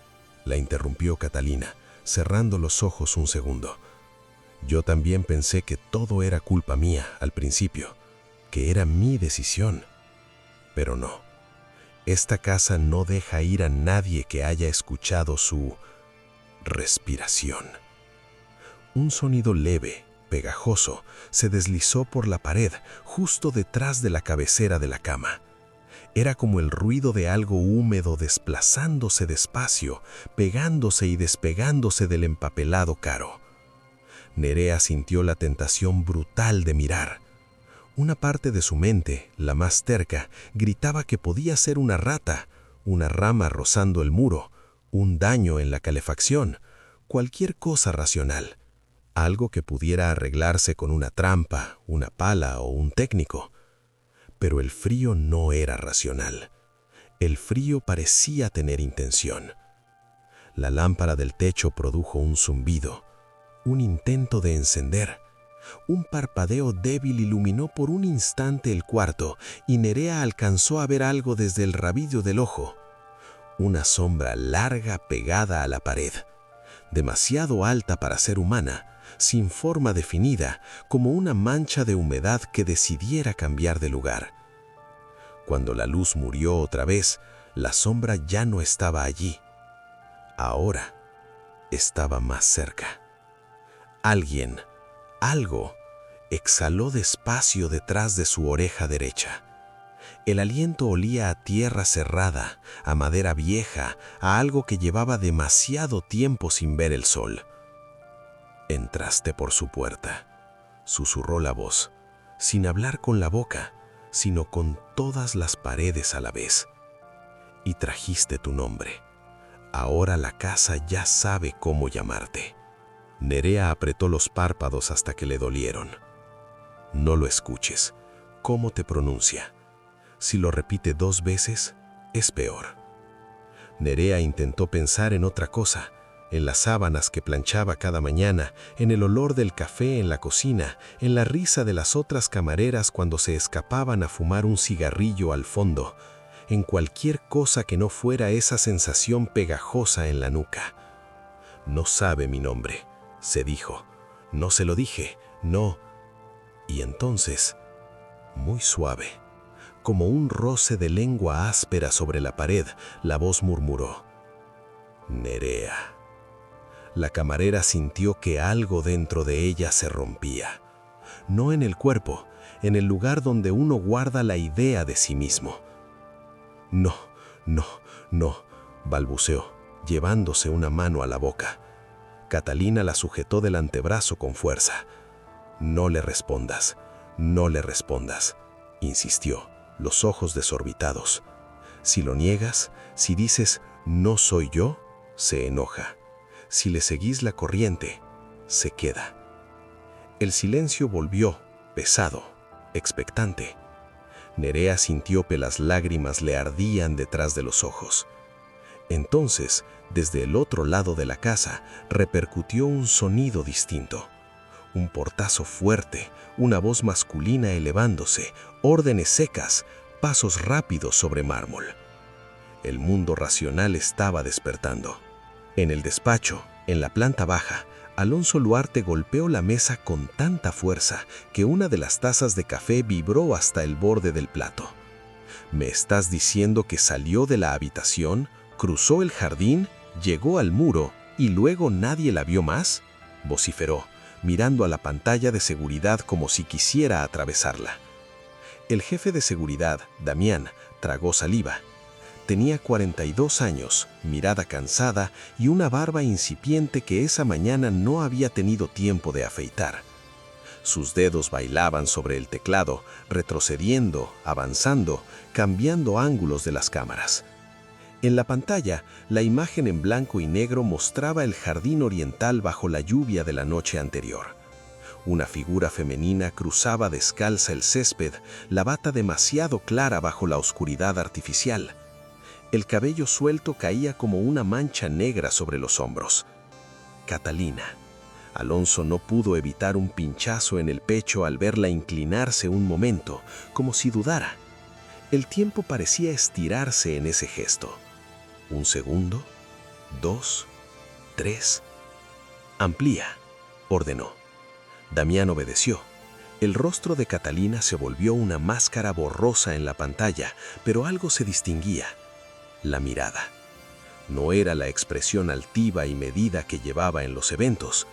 la interrumpió Catalina, cerrando los ojos un segundo. Yo también pensé que todo era culpa mía al principio, que era mi decisión. Pero no. Esta casa no deja ir a nadie que haya escuchado su respiración. Un sonido leve, pegajoso, se deslizó por la pared justo detrás de la cabecera de la cama. Era como el ruido de algo húmedo desplazándose despacio, pegándose y despegándose del empapelado caro. Nerea sintió la tentación brutal de mirar. Una parte de su mente, la más terca, gritaba que podía ser una rata, una rama rozando el muro, un daño en la calefacción, cualquier cosa racional, algo que pudiera arreglarse con una trampa, una pala o un técnico. Pero el frío no era racional. El frío parecía tener intención. La lámpara del techo produjo un zumbido, un intento de encender. Un parpadeo débil iluminó por un instante el cuarto y Nerea alcanzó a ver algo desde el rabillo del ojo. Una sombra larga pegada a la pared, demasiado alta para ser humana, sin forma definida, como una mancha de humedad que decidiera cambiar de lugar. Cuando la luz murió otra vez, la sombra ya no estaba allí. Ahora estaba más cerca. Alguien, algo, exhaló despacio detrás de su oreja derecha. El aliento olía a tierra cerrada, a madera vieja, a algo que llevaba demasiado tiempo sin ver el sol. Entraste por su puerta, susurró la voz, sin hablar con la boca, sino con todas las paredes a la vez. Y trajiste tu nombre. Ahora la casa ya sabe cómo llamarte. Nerea apretó los párpados hasta que le dolieron. No lo escuches. ¿Cómo te pronuncia? Si lo repite 2 veces, es peor. Nerea intentó pensar en otra cosa, en las sábanas que planchaba cada mañana, en el olor del café en la cocina, en la risa de las otras camareras cuando se escapaban a fumar un cigarrillo al fondo, en cualquier cosa que no fuera esa sensación pegajosa en la nuca. No sabe mi nombre, se dijo. No se lo dije, no. Y entonces, muy suave, como un roce de lengua áspera sobre la pared, la voz murmuró: Nerea. La camarera sintió que algo dentro de ella se rompía. No en el cuerpo, en el lugar donde uno guarda la idea de sí mismo. No, no, no, balbuceó, llevándose una mano a la boca. Catalina la sujetó del antebrazo con fuerza. No le respondas, no le respondas, insistió, los ojos desorbitados. Si lo niegas, si dices no soy yo, se enoja. Si le seguís la corriente, se queda. El silencio volvió, pesado, expectante. Nerea sintió que las lágrimas le ardían detrás de los ojos. Entonces, desde el otro lado de la casa, repercutió un sonido distinto. Un portazo fuerte, una voz masculina elevándose, órdenes secas, pasos rápidos sobre mármol. El mundo racional estaba despertando. En el despacho, en la planta baja, Alonso Luarte golpeó la mesa con tanta fuerza que una de las tazas de café vibró hasta el borde del plato. ¿Me estás diciendo que salió de la habitación, cruzó el jardín, llegó al muro y luego nadie la vio más?, vociferó, mirando a la pantalla de seguridad como si quisiera atravesarla. El jefe de seguridad, Damián, tragó saliva. Tenía 42 años, mirada cansada y una barba incipiente que esa mañana no había tenido tiempo de afeitar. Sus dedos bailaban sobre el teclado, retrocediendo, avanzando, cambiando ángulos de las cámaras. En la pantalla, la imagen en blanco y negro mostraba el jardín oriental bajo la lluvia de la noche anterior. Una figura femenina cruzaba descalza el césped, la bata demasiado clara bajo la oscuridad artificial. El cabello suelto caía como una mancha negra sobre los hombros. Catalina. Alonso no pudo evitar un pinchazo en el pecho al verla inclinarse un momento, como si dudara. El tiempo parecía estirarse en ese gesto. 1 segundo, 2, 3. «Amplía», ordenó. Damián obedeció. El rostro de Catalina se volvió una máscara borrosa en la pantalla, pero algo se distinguía. La mirada. No era la expresión altiva y medida que llevaba en los eventos.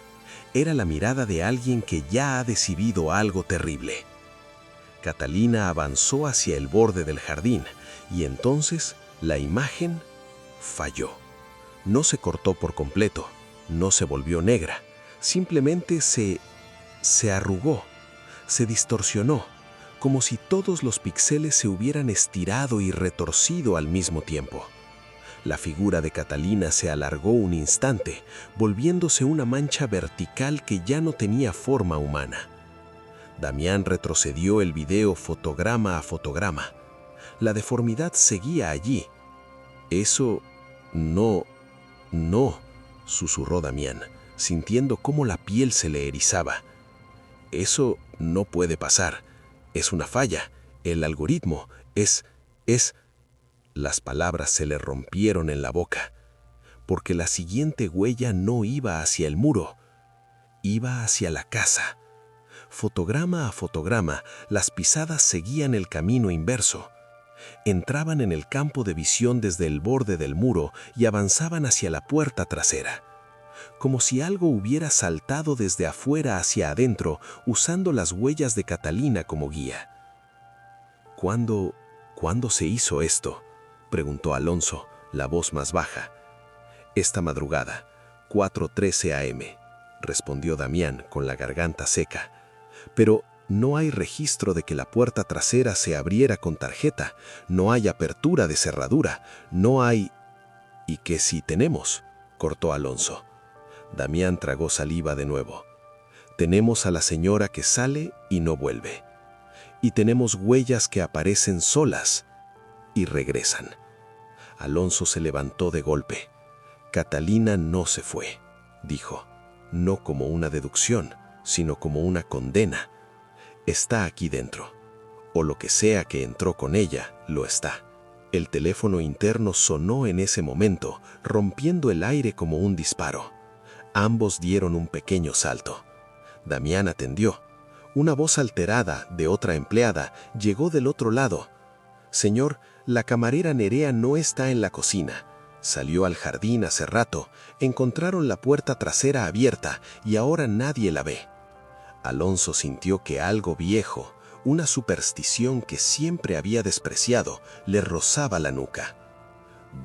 Era la mirada de alguien que ya ha decidido algo terrible. Catalina avanzó hacia el borde del jardín y entonces la imagen falló. No se cortó por completo, no se volvió negra, simplemente se arrugó, se distorsionó, como si todos los píxeles se hubieran estirado y retorcido al mismo tiempo. La figura de Catalina se alargó un instante, volviéndose una mancha vertical que ya no tenía forma humana. Damián retrocedió el video fotograma a fotograma. La deformidad seguía allí. «Eso no», susurró Damián, sintiendo cómo la piel se le erizaba. «Eso no puede pasar. Es una falla. El algoritmo es... Las palabras se le rompieron en la boca, porque la siguiente huella no iba hacia el muro, iba hacia la casa. Fotograma a fotograma, las pisadas seguían el camino inverso. Entraban en el campo de visión desde el borde del muro y avanzaban hacia la puerta trasera, como si algo hubiera saltado desde afuera hacia adentro, usando las huellas de Catalina como guía. ¿Cuándo se hizo esto?, preguntó Alonso, la voz más baja. «Esta madrugada, 4:13 a.m., respondió Damián con la garganta seca. «Pero no hay registro de que la puerta trasera se abriera con tarjeta, no hay apertura de cerradura, no hay...» «¿Y qué sí tenemos?», cortó Alonso. Damián tragó saliva de nuevo. «Tenemos a la señora que sale y no vuelve. Y tenemos huellas que aparecen solas y regresan». Alonso se levantó de golpe. «Catalina no se fue», dijo, no como una deducción, sino como una condena. «Está aquí dentro. O lo que sea que entró con ella, lo está». El teléfono interno sonó en ese momento, rompiendo el aire como un disparo. Ambos dieron un pequeño salto. Damián atendió. Una voz alterada de otra empleada llegó del otro lado. «Señor, la camarera Nerea no está en la cocina. Salió al jardín hace rato, encontraron la puerta trasera abierta y ahora nadie la ve». Alonso sintió que algo viejo, una superstición que siempre había despreciado, le rozaba la nuca.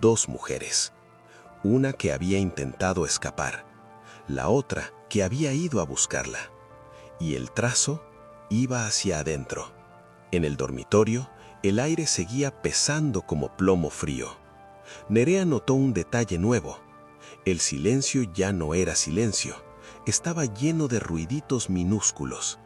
2 mujeres. Una que había intentado escapar, la otra que había ido a buscarla. Y el trazo iba hacia adentro. En el dormitorio, el aire seguía pesando como plomo frío. Nerea notó un detalle nuevo. El silencio ya no era silencio. Estaba lleno de ruiditos minúsculos.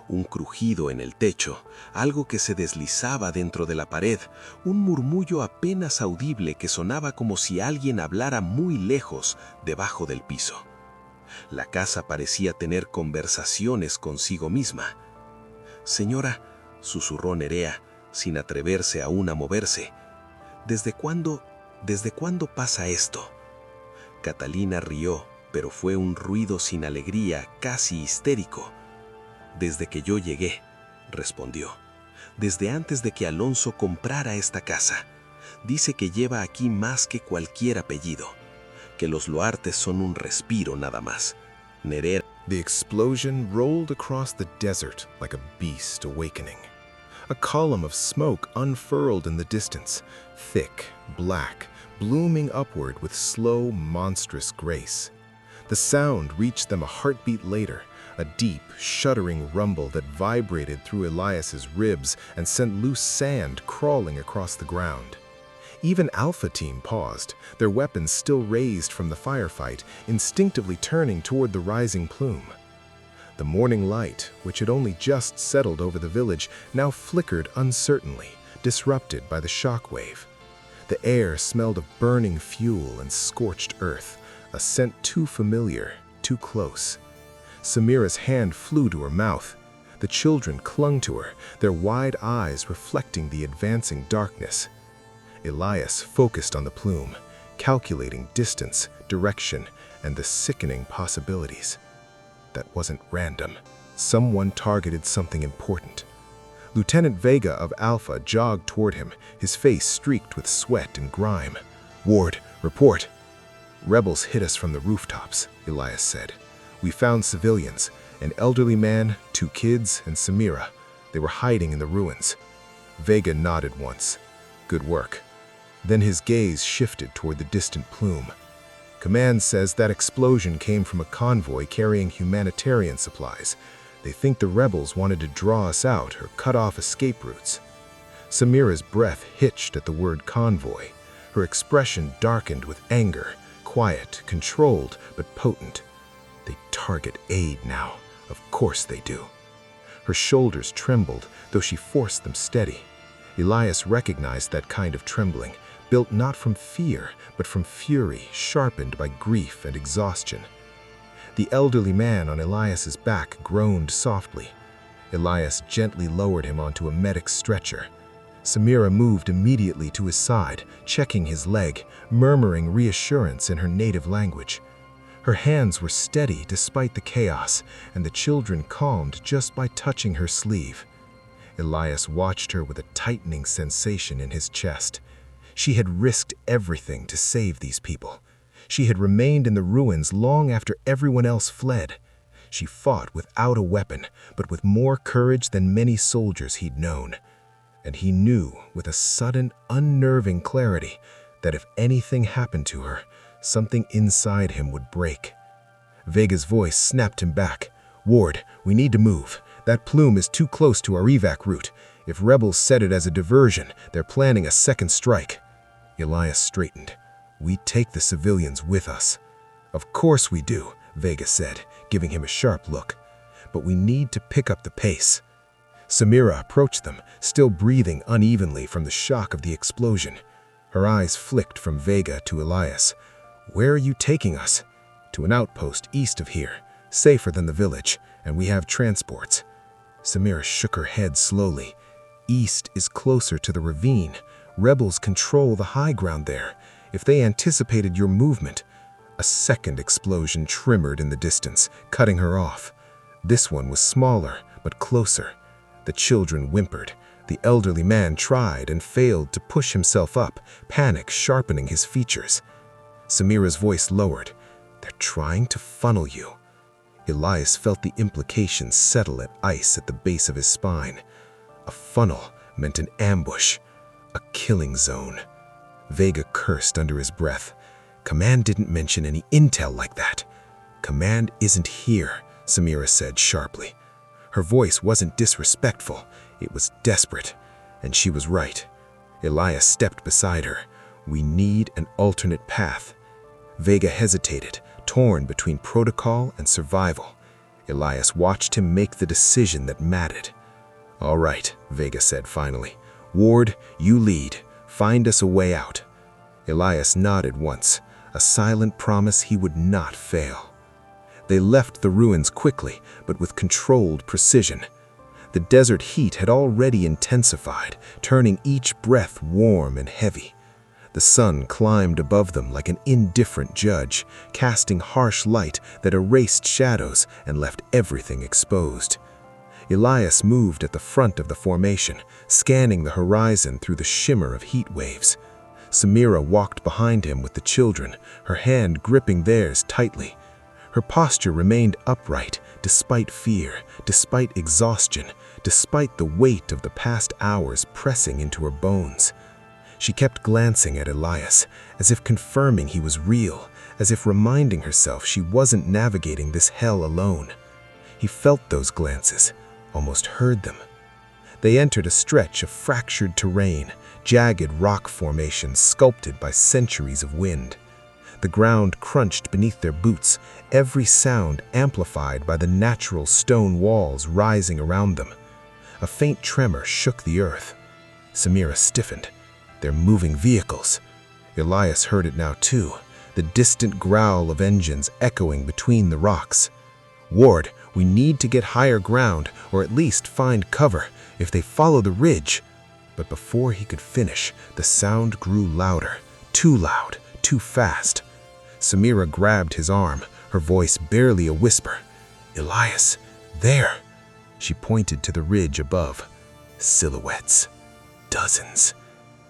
un crujido en el techo, algo que se deslizaba dentro de la pared, un murmullo apenas audible que sonaba como si alguien hablara muy lejos, debajo del piso. La casa parecía tener conversaciones consigo misma. «Señora», susurró Nerea, sin atreverse aún a moverse, desde cuándo pasa esto?» Catalina rió, pero fue un ruido sin alegría, casi histérico. «Desde que yo llegué», respondió. «Desde antes de que Alonso comprara esta casa. Dice que lleva aquí más que cualquier apellido, que los Luartes son un respiro nada más». Nerea. The explosion rolled across the desert like a beast awakening. A column of smoke unfurled in the distance, thick, black, blooming upward with slow, monstrous grace. The sound reached them a heartbeat later, a deep, shuddering rumble that vibrated through Elias's ribs and sent loose sand crawling across the ground. Even Alpha Team paused, their weapons still raised from the firefight, instinctively turning toward the rising plume. The morning light, which had only just settled over the village, now flickered uncertainly, disrupted by the shockwave. The air smelled of burning fuel and scorched earth, a scent too familiar, too close. Samira's hand flew to her mouth. The children clung to her, their wide eyes reflecting the advancing darkness. Elias focused on the plume, calculating distance, direction, and the sickening possibilities. That wasn't random. Someone targeted something important. Lieutenant Vega of Alpha jogged toward him, his face streaked with sweat and grime. "Ward, report." "Rebels hit us from the rooftops," Elias said. "We found civilians, an elderly man, 2 kids, and Samira. They were hiding in the ruins." Vega nodded once. "Good work." Then his gaze shifted toward the distant plume. "Command says that explosion came from a convoy carrying humanitarian supplies. They think the rebels wanted to draw us out or cut off escape routes." Samira's breath hitched at the word convoy. Her expression darkened with anger, quiet, controlled, but potent. "They target aid now. Of course they do." Her shoulders trembled, though she forced them steady. Elias recognized that kind of trembling, built not from fear, but from fury, sharpened by grief and exhaustion. The elderly man on Elias's back groaned softly. Elias gently lowered him onto a medic's stretcher. Samira moved immediately to his side, checking his leg, murmuring reassurance in her native language. Her hands were steady despite the chaos, and the children calmed just by touching her sleeve. Elias watched her with a tightening sensation in his chest. She had risked everything to save these people. She had remained in the ruins long after everyone else fled. She fought without a weapon, but with more courage than many soldiers he'd known. And he knew with a sudden, unnerving clarity that if anything happened to her, something inside him would break. Vega's voice snapped him back. "Ward, we need to move. That plume is too close to our evac route. If rebels set it as a diversion, they're planning a second strike." Elias straightened. "We take the civilians with us." "Of course we do," Vega said, giving him a sharp look. "But we need to pick up the pace." Samira approached them, still breathing unevenly from the shock of the explosion. Her eyes flicked from Vega to Elias. "Where are you taking us?" "To an outpost east of here, safer than the village, and we have transports." Samira shook her head slowly. "East is closer to the ravine. Rebels control the high ground there. If they anticipated your movement..." A second explosion trembled in the distance, cutting her off. This one was smaller, but closer. The children whimpered. The elderly man tried and failed to push himself up, panic sharpening his features. Samira's voice lowered. "They're trying to funnel you." Elias felt the implications settle at ice at the base of his spine. A funnel meant an ambush, a killing zone. Vega cursed under his breath. Command didn't mention any intel like that. "Command isn't here," Samira said sharply. Her voice wasn't disrespectful, it was desperate, and she was right. Elias stepped beside her. "We need an alternate path." Vega hesitated, torn between protocol and survival. Elias watched him make the decision that mattered. "All right," Vega said finally. "Ward, you lead. Find us a way out." Elias nodded once, a silent promise he would not fail. They left the ruins quickly, but with controlled precision. The desert heat had already intensified, turning each breath warm and heavy. The sun climbed above them like an indifferent judge, casting harsh light that erased shadows and left everything exposed. Elias moved at the front of the formation, scanning the horizon through the shimmer of heat waves. Samira walked behind him with the children, her hand gripping theirs tightly. Her posture remained upright, despite fear, despite exhaustion, despite the weight of the past hours pressing into her bones. She kept glancing at Elias, as if confirming he was real, as if reminding herself she wasn't navigating this hell alone. He felt those glances, almost heard them. They entered a stretch of fractured terrain, jagged rock formations sculpted by centuries of wind. The ground crunched beneath their boots, every sound amplified by the natural stone walls rising around them. A faint tremor shook the earth. Samira stiffened. They're moving vehicles. Elias heard it now too, the distant growl of engines echoing between the rocks. "Ward, we need to get higher ground, or at least find cover, if they follow the ridge." But before he could finish, the sound grew louder, too loud, too fast. Samira grabbed his arm, her voice barely a whisper. "Elias, there!" She pointed to the ridge above. Silhouettes. Dozens.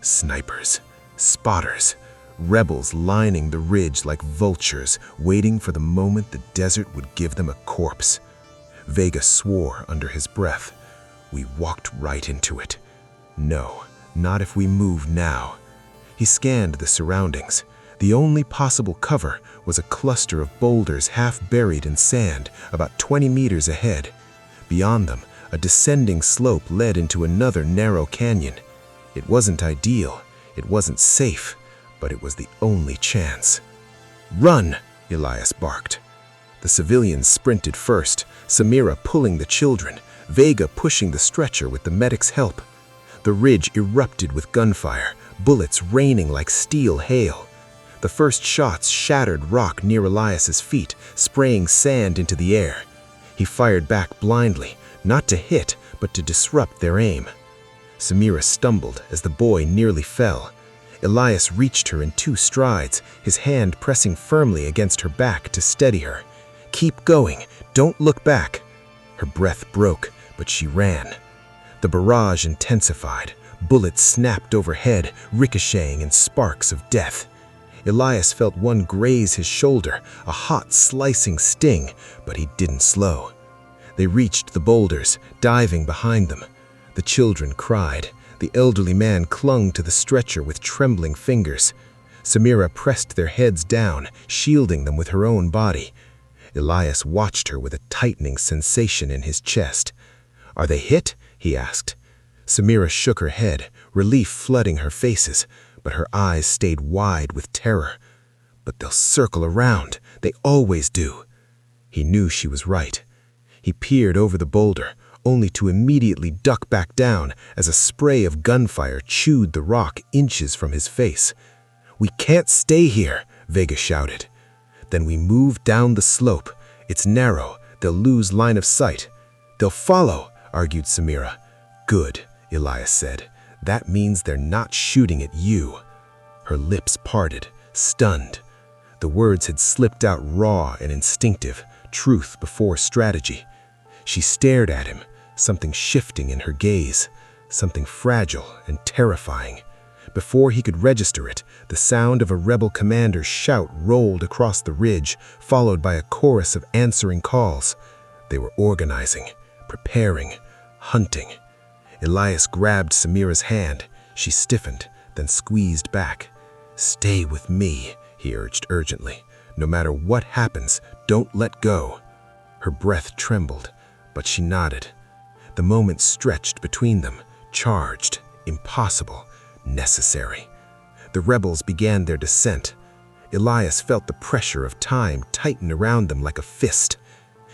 Snipers. Spotters. Rebels lining the ridge like vultures, waiting for the moment the desert would give them a corpse. Vega swore under his breath. "We walked right into it. No, not if we move now." He scanned the surroundings. The only possible cover was a cluster of boulders half buried in sand, about 20 meters ahead. Beyond them, a descending slope led into another narrow canyon. It wasn't ideal, it wasn't safe, but it was the only chance. "Run!" Elias barked. The civilians sprinted first, Samira pulling the children, Vega pushing the stretcher with the medic's help. The ridge erupted with gunfire, bullets raining like steel hail. The first shots shattered rock near Elias's feet, spraying sand into the air. He fired back blindly, not to hit, but to disrupt their aim. Samira stumbled as the boy nearly fell. Elias reached her in 2 strides, his hand pressing firmly against her back to steady her. "Keep going, don't look back." Her breath broke, but she ran. The barrage intensified. Bullets snapped overhead, ricocheting in sparks of death. Elias felt one graze his shoulder, a hot, slicing sting, but he didn't slow. They reached the boulders, diving behind them. The children cried. The elderly man clung to the stretcher with trembling fingers. Samira pressed their heads down, shielding them with her own body. Elias watched her with a tightening sensation in his chest. "Are they hit?" he asked. Samira shook her head, relief flooding her faces, but her eyes stayed wide with terror. "But they'll circle around. They always do." He knew she was right. He peered over the boulder, only to immediately duck back down as a spray of gunfire chewed the rock inches from his face. "We can't stay here," Vega shouted. "Then we move down the slope. It's narrow. They'll lose line of sight." "They'll follow," argued Samira. "Good," Elias said. "That means they're not shooting at you." Her lips parted, stunned. The words had slipped out raw and instinctive, truth before strategy. She stared at him, something shifting in her gaze, something fragile and terrifying. Before he could register it, the sound of a rebel commander's shout rolled across the ridge, followed by a chorus of answering calls. They were organizing, preparing, hunting. Elias grabbed Samira's hand. She stiffened, then squeezed back. "Stay with me," he urged urgently. "No matter what happens, don't let go." Her breath trembled, but she nodded. The moment stretched between them, charged, impossible, necessary. The rebels began their descent. Elias felt the pressure of time tighten around them like a fist.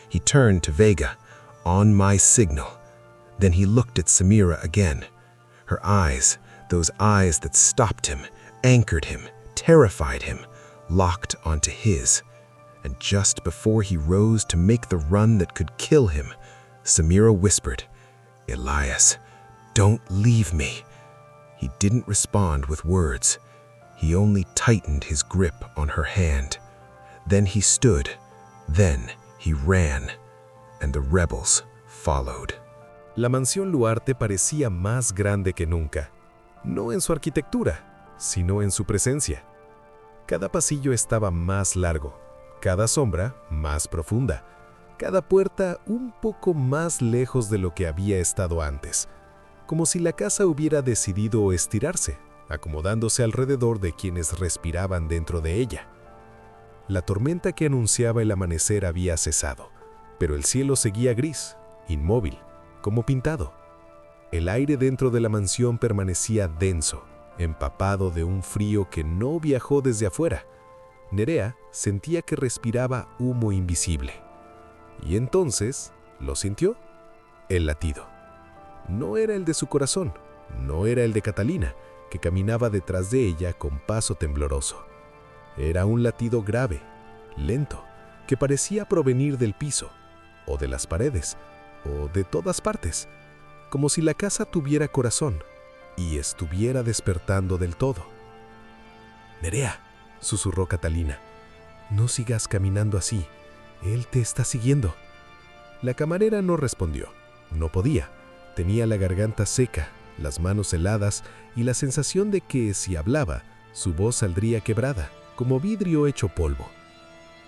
He turned to Vega. "On my signal." Then he looked at Samira again. Her eyes, those eyes that stopped him, anchored him, terrified him, locked onto his. And just before he rose to make the run that could kill him, Samira whispered, "Elias, don't leave me." He didn't respond with words. He only tightened his grip on her hand. Then he stood. Then he ran. And the rebels followed. La mansión Luarte parecía más grande que nunca. No en su arquitectura, sino en su presencia. Cada pasillo estaba más largo, cada sombra más profunda, cada puerta un poco más lejos de lo que había estado antes, como si la casa hubiera decidido estirarse, acomodándose alrededor de quienes respiraban dentro de ella. La tormenta que anunciaba el amanecer había cesado, pero el cielo seguía gris, inmóvil, como pintado. El aire dentro de la mansión permanecía denso, empapado de un frío que no viajó desde afuera. Nerea sentía que respiraba humo invisible. Y entonces, ¿lo sintió? El latido. No era el de su corazón, no era el de Catalina, que caminaba detrás de ella con paso tembloroso. Era un latido grave, lento, que parecía provenir del piso, o de las paredes, o de todas partes, como si la casa tuviera corazón y estuviera despertando del todo. «Nerea», susurró Catalina, «no sigas caminando así, él te está siguiendo». La camarera no respondió, no podía, tenía la garganta seca, las manos heladas y la sensación de que, si hablaba, su voz saldría quebrada, como vidrio hecho polvo.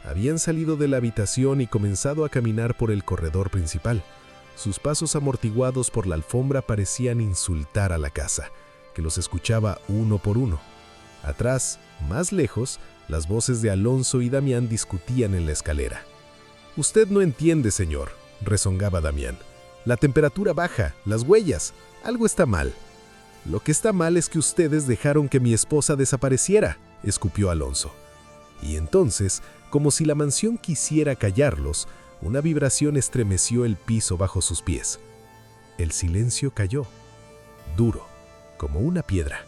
Habían salido de la habitación y comenzado a caminar por el corredor principal. Sus pasos amortiguados por la alfombra parecían insultar a la casa, que los escuchaba uno por uno. Atrás, más lejos, las voces de Alonso y Damián discutían en la escalera. «Usted no entiende, señor», rezongaba Damián. «La temperatura baja, las huellas, algo está mal». «Lo que está mal es que ustedes dejaron que mi esposa desapareciera», escupió Alonso. Y entonces, como si la mansión quisiera callarlos, una vibración estremeció el piso bajo sus pies. El silencio cayó, duro, como una piedra.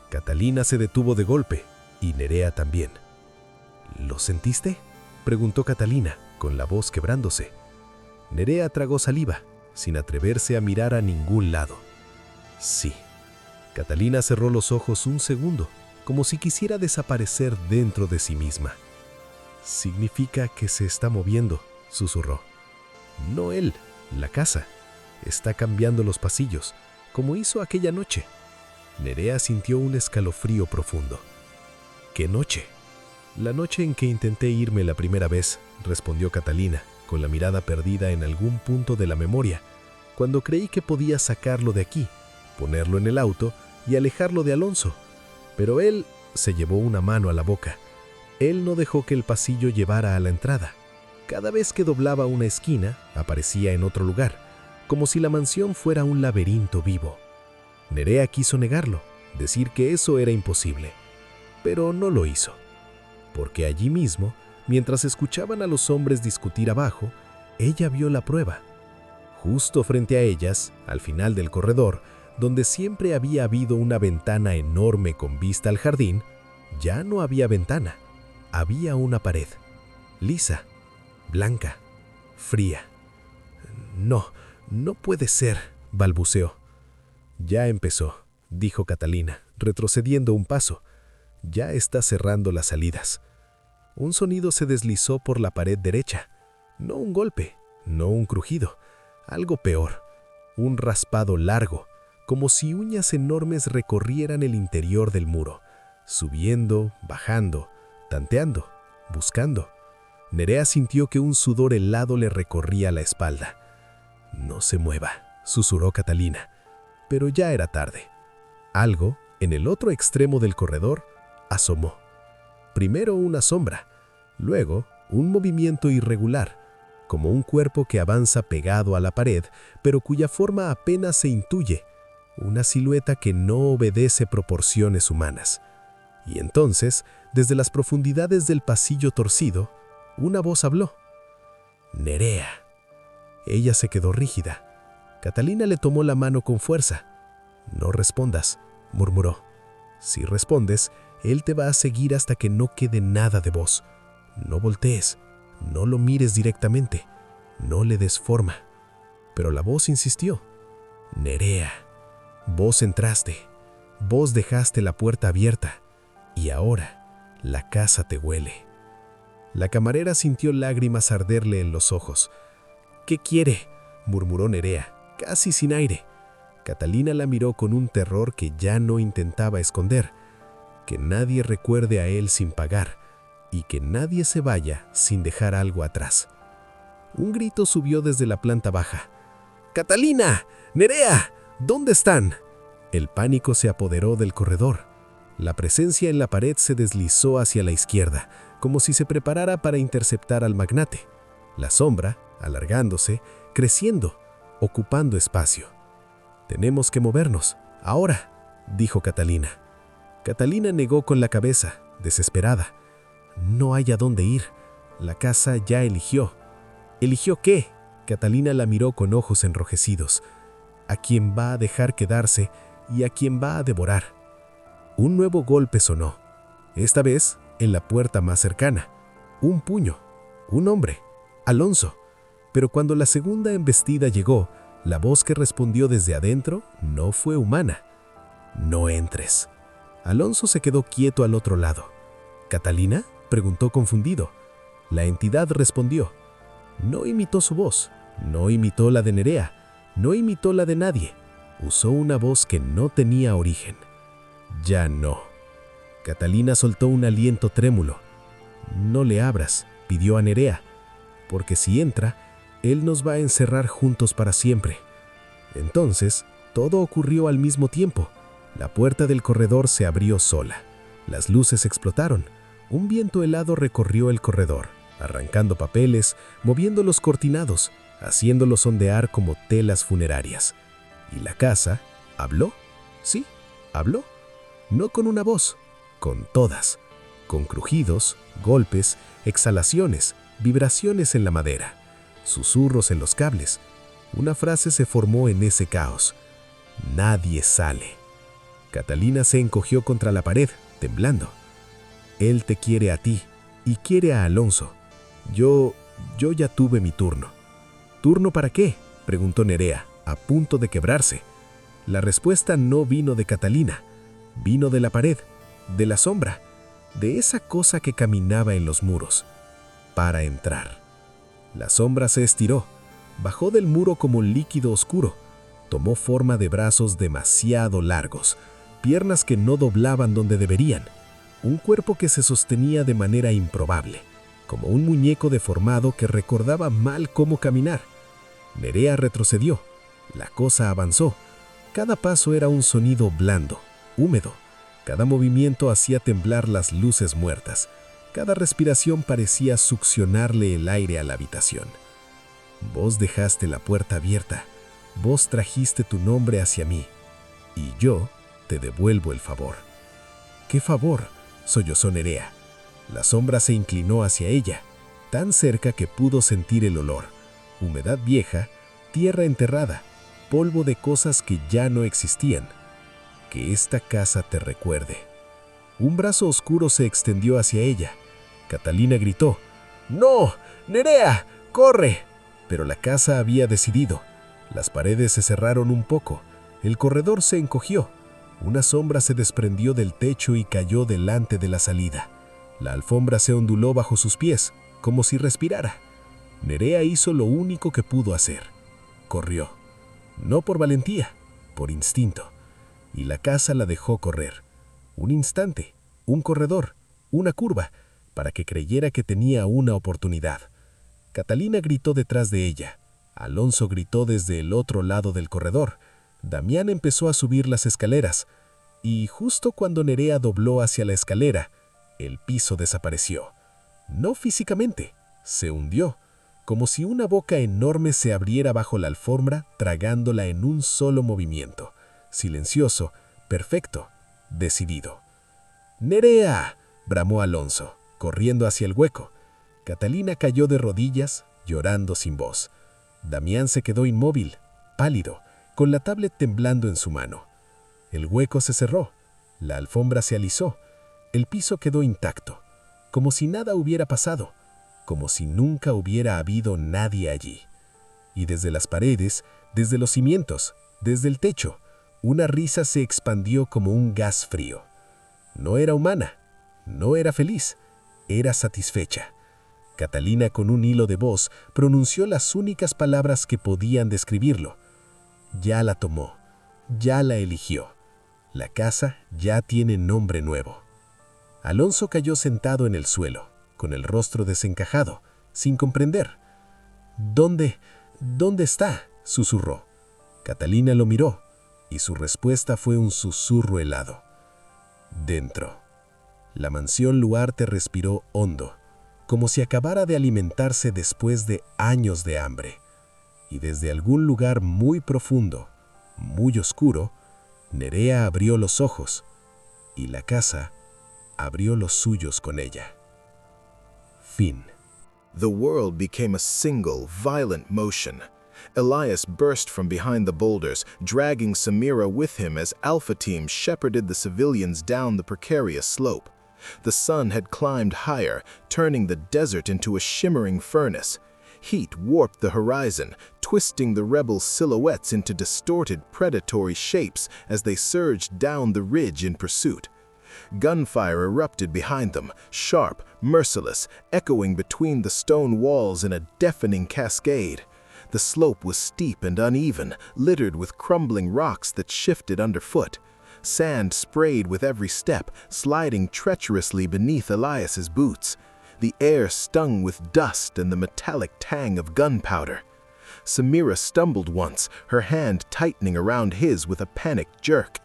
Catalina se detuvo de golpe, y Nerea también. «¿Lo sentiste?», preguntó Catalina, con la voz quebrándose. Nerea tragó saliva, sin atreverse a mirar a ningún lado. «Sí». Catalina cerró los ojos un segundo, como si quisiera desaparecer dentro de sí misma. «Significa que se está moviendo», susurró. «No él, la casa. Está cambiando los pasillos, como hizo aquella noche». Nerea sintió un escalofrío profundo. «¿Qué noche?» «La noche en que intenté irme la primera vez», respondió Catalina, con la mirada perdida en algún punto de la memoria, «cuando creí que podía sacarlo de aquí, ponerlo en el auto y alejarlo de Alonso. Pero él se llevó una mano a la boca. Él no dejó que el pasillo llevara a la entrada. Cada vez que doblaba una esquina, aparecía en otro lugar, como si la mansión fuera un laberinto vivo». Nerea quiso negarlo, decir que eso era imposible, pero no lo hizo. Porque allí mismo, mientras escuchaban a los hombres discutir abajo, ella vio la prueba. Justo frente a ellas, al final del corredor, donde siempre había habido una ventana enorme con vista al jardín, ya no había ventana, había una pared, lisa, blanca, fría. «No, no puede ser», balbuceó. «Ya empezó», dijo Catalina, retrocediendo un paso. «Ya está cerrando las salidas». Un sonido se deslizó por la pared derecha. No un golpe, no un crujido, algo peor, un raspado largo, como si uñas enormes recorrieran el interior del muro, subiendo, bajando, tanteando, buscando. Nerea sintió que un sudor helado le recorría la espalda. «No se mueva», susurró Catalina, pero ya era tarde. Algo, en el otro extremo del corredor, asomó. Primero una sombra, luego un movimiento irregular, como un cuerpo que avanza pegado a la pared, pero cuya forma apenas se intuye, una silueta que no obedece proporciones humanas. Y entonces, desde las profundidades del pasillo torcido, una voz habló. Nerea. Ella se quedó rígida. Catalina le tomó la mano con fuerza. «No respondas», murmuró. «Si respondes, él te va a seguir hasta que no quede nada de vos. No voltees, no lo mires directamente, no le des forma». Pero la voz insistió. «Nerea, vos entraste, vos dejaste la puerta abierta, y ahora la casa te huele». La camarera sintió lágrimas arderle en los ojos. «¿Qué quiere?», murmuró Nerea, casi sin aire. Catalina la miró con un terror que ya no intentaba esconder. Que nadie recuerde a él sin pagar, y que nadie se vaya sin dejar algo atrás. Un grito subió desde la planta baja. «¡Catalina! ¡Nerea! ¿Dónde están?». El pánico se apoderó del corredor. La presencia en la pared se deslizó hacia la izquierda, como si se preparara para interceptar al magnate. La sombra, alargándose, creciendo, ocupando espacio. «Tenemos que movernos, ahora», dijo Catalina. Catalina negó con la cabeza, desesperada. «No hay a dónde ir. La casa ya eligió». «¿Eligió qué?». Catalina la miró con ojos enrojecidos. «A quien va a dejar quedarse y a quien va a devorar». Un nuevo golpe sonó. Esta vez en la puerta más cercana. Un puño. Un hombre. Alonso. Pero cuando la segunda embestida llegó, la voz que respondió desde adentro no fue humana. «No entres». Alonso se quedó quieto al otro lado. «¿Catalina?», preguntó confundido. La entidad respondió. No imitó su voz, no imitó la de Nerea, no imitó la de nadie. Usó una voz que no tenía origen. «Ya no». Catalina soltó un aliento trémulo. «No le abras», pidió a Nerea, «porque si entra, él nos va a encerrar juntos para siempre». Entonces, todo ocurrió al mismo tiempo. La puerta del corredor se abrió sola. Las luces explotaron. Un viento helado recorrió el corredor, arrancando papeles, moviendo los cortinados, haciéndolos ondear como telas funerarias. Y la casa habló. Sí, habló. No con una voz, con todas. Con crujidos, golpes, exhalaciones, vibraciones en la madera, susurros en los cables. Una frase se formó en ese caos. «Nadie sale». Catalina se encogió contra la pared, temblando. «Él te quiere a ti y quiere a Alonso. Yo ya tuve mi turno». «¿Turno para qué?», preguntó Nerea, a punto de quebrarse. La respuesta no vino de Catalina, vino de la pared, de la sombra, de esa cosa que caminaba en los muros. «Para entrar». La sombra se estiró, bajó del muro como un líquido oscuro, tomó forma de brazos demasiado largos, piernas que no doblaban donde deberían, un cuerpo que se sostenía de manera improbable, como un muñeco deformado que recordaba mal cómo caminar. Nerea retrocedió, la cosa avanzó, cada paso era un sonido blando, húmedo, cada movimiento hacía temblar las luces muertas, cada respiración parecía succionarle el aire a la habitación. «Vos dejaste la puerta abierta, vos trajiste tu nombre hacia mí, y yo te devuelvo el favor». «¿Qué favor?», sollozó Nerea. La sombra se inclinó hacia ella, tan cerca que pudo sentir el olor. Humedad vieja, tierra enterrada, polvo de cosas que ya no existían. «Que esta casa te recuerde». Un brazo oscuro se extendió hacia ella. Catalina gritó. «¡No! ¡Nerea! ¡Corre!». Pero la casa había decidido. Las paredes se cerraron un poco. El corredor se encogió. Una sombra se desprendió del techo y cayó delante de la salida. La alfombra se onduló bajo sus pies, como si respirara. Nerea hizo lo único que pudo hacer. Corrió. No por valentía, por instinto. Y la casa la dejó correr. Un instante, un corredor, una curva, para que creyera que tenía una oportunidad. Catalina gritó detrás de ella. Alonso gritó desde el otro lado del corredor. Damián empezó a subir las escaleras. Y justo cuando Nerea dobló hacia la escalera, el piso desapareció. No físicamente, se hundió, como si una boca enorme se abriera bajo la alfombra, tragándola en un solo movimiento. Silencioso, perfecto, decidido. «¡Nerea!», bramó Alonso, corriendo hacia el hueco. Catalina cayó de rodillas, llorando sin voz. Damián se quedó inmóvil, pálido, con la tablet temblando en su mano. El hueco se cerró, la alfombra se alisó, el piso quedó intacto, como si nada hubiera pasado, como si nunca hubiera habido nadie allí. Y desde las paredes, desde los cimientos, desde el techo, una risa se expandió como un gas frío. No era humana, no era feliz, era satisfecha. Catalina, con un hilo de voz, pronunció las únicas palabras que podían describirlo. Ya la tomó, ya la eligió. La casa ya tiene nombre nuevo. Alonso cayó sentado en el suelo, con el rostro desencajado, sin comprender. ¿Dónde está?, susurró. Catalina lo miró, y su respuesta fue un susurro helado. Dentro. La mansión Luarte respiró hondo, como si acabara de alimentarse después de años de hambre. Y desde algún lugar muy profundo, muy oscuro, Nerea abrió los ojos, y la casa abrió los suyos con ella. Fin. The world became a single, violent motion. Elias burst from behind the boulders, dragging Samira with him as Alpha Team shepherded the civilians down the precarious slope. The sun had climbed higher, turning the desert into a shimmering furnace. Heat warped the horizon, twisting the rebel silhouettes into distorted, predatory shapes as they surged down the ridge in pursuit. Gunfire erupted behind them, sharp, merciless, echoing between the stone walls in a deafening cascade. The slope was steep and uneven, littered with crumbling rocks that shifted underfoot. Sand sprayed with every step, sliding treacherously beneath Elias's boots. The air stung with dust and the metallic tang of gunpowder. Samira stumbled once, her hand tightening around his with a panicked jerk.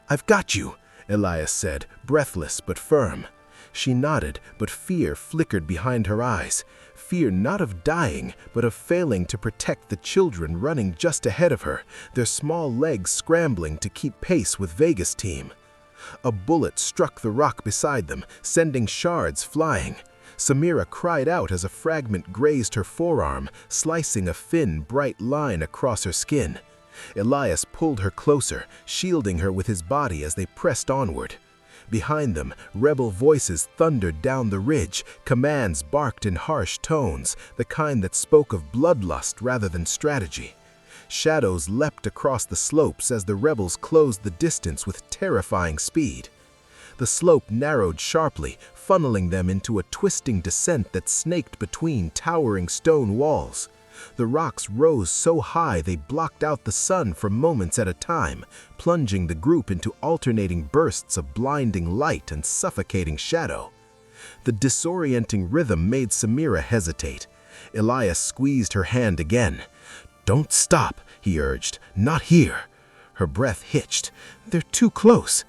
"I've got you," Elias said, breathless but firm. She nodded, but fear flickered behind her eyes. Fear not of dying, but of failing to protect the children running just ahead of her, their small legs scrambling to keep pace with Vega's team. A bullet struck the rock beside them, sending shards flying. Samira cried out as a fragment grazed her forearm, slicing a thin, bright line across her skin. Elias pulled her closer, shielding her with his body as they pressed onward. Behind them, rebel voices thundered down the ridge, commands barked in harsh tones, the kind that spoke of bloodlust rather than strategy. Shadows leapt across the slopes as the rebels closed the distance with terrifying speed. The slope narrowed sharply, funneling them into a twisting descent that snaked between towering stone walls. The rocks rose so high they blocked out the sun for moments at a time, plunging the group into alternating bursts of blinding light and suffocating shadow. The disorienting rhythm made Samira hesitate. Elias squeezed her hand again. "Don't stop," he urged. "Not here." Her breath hitched. "They're too close."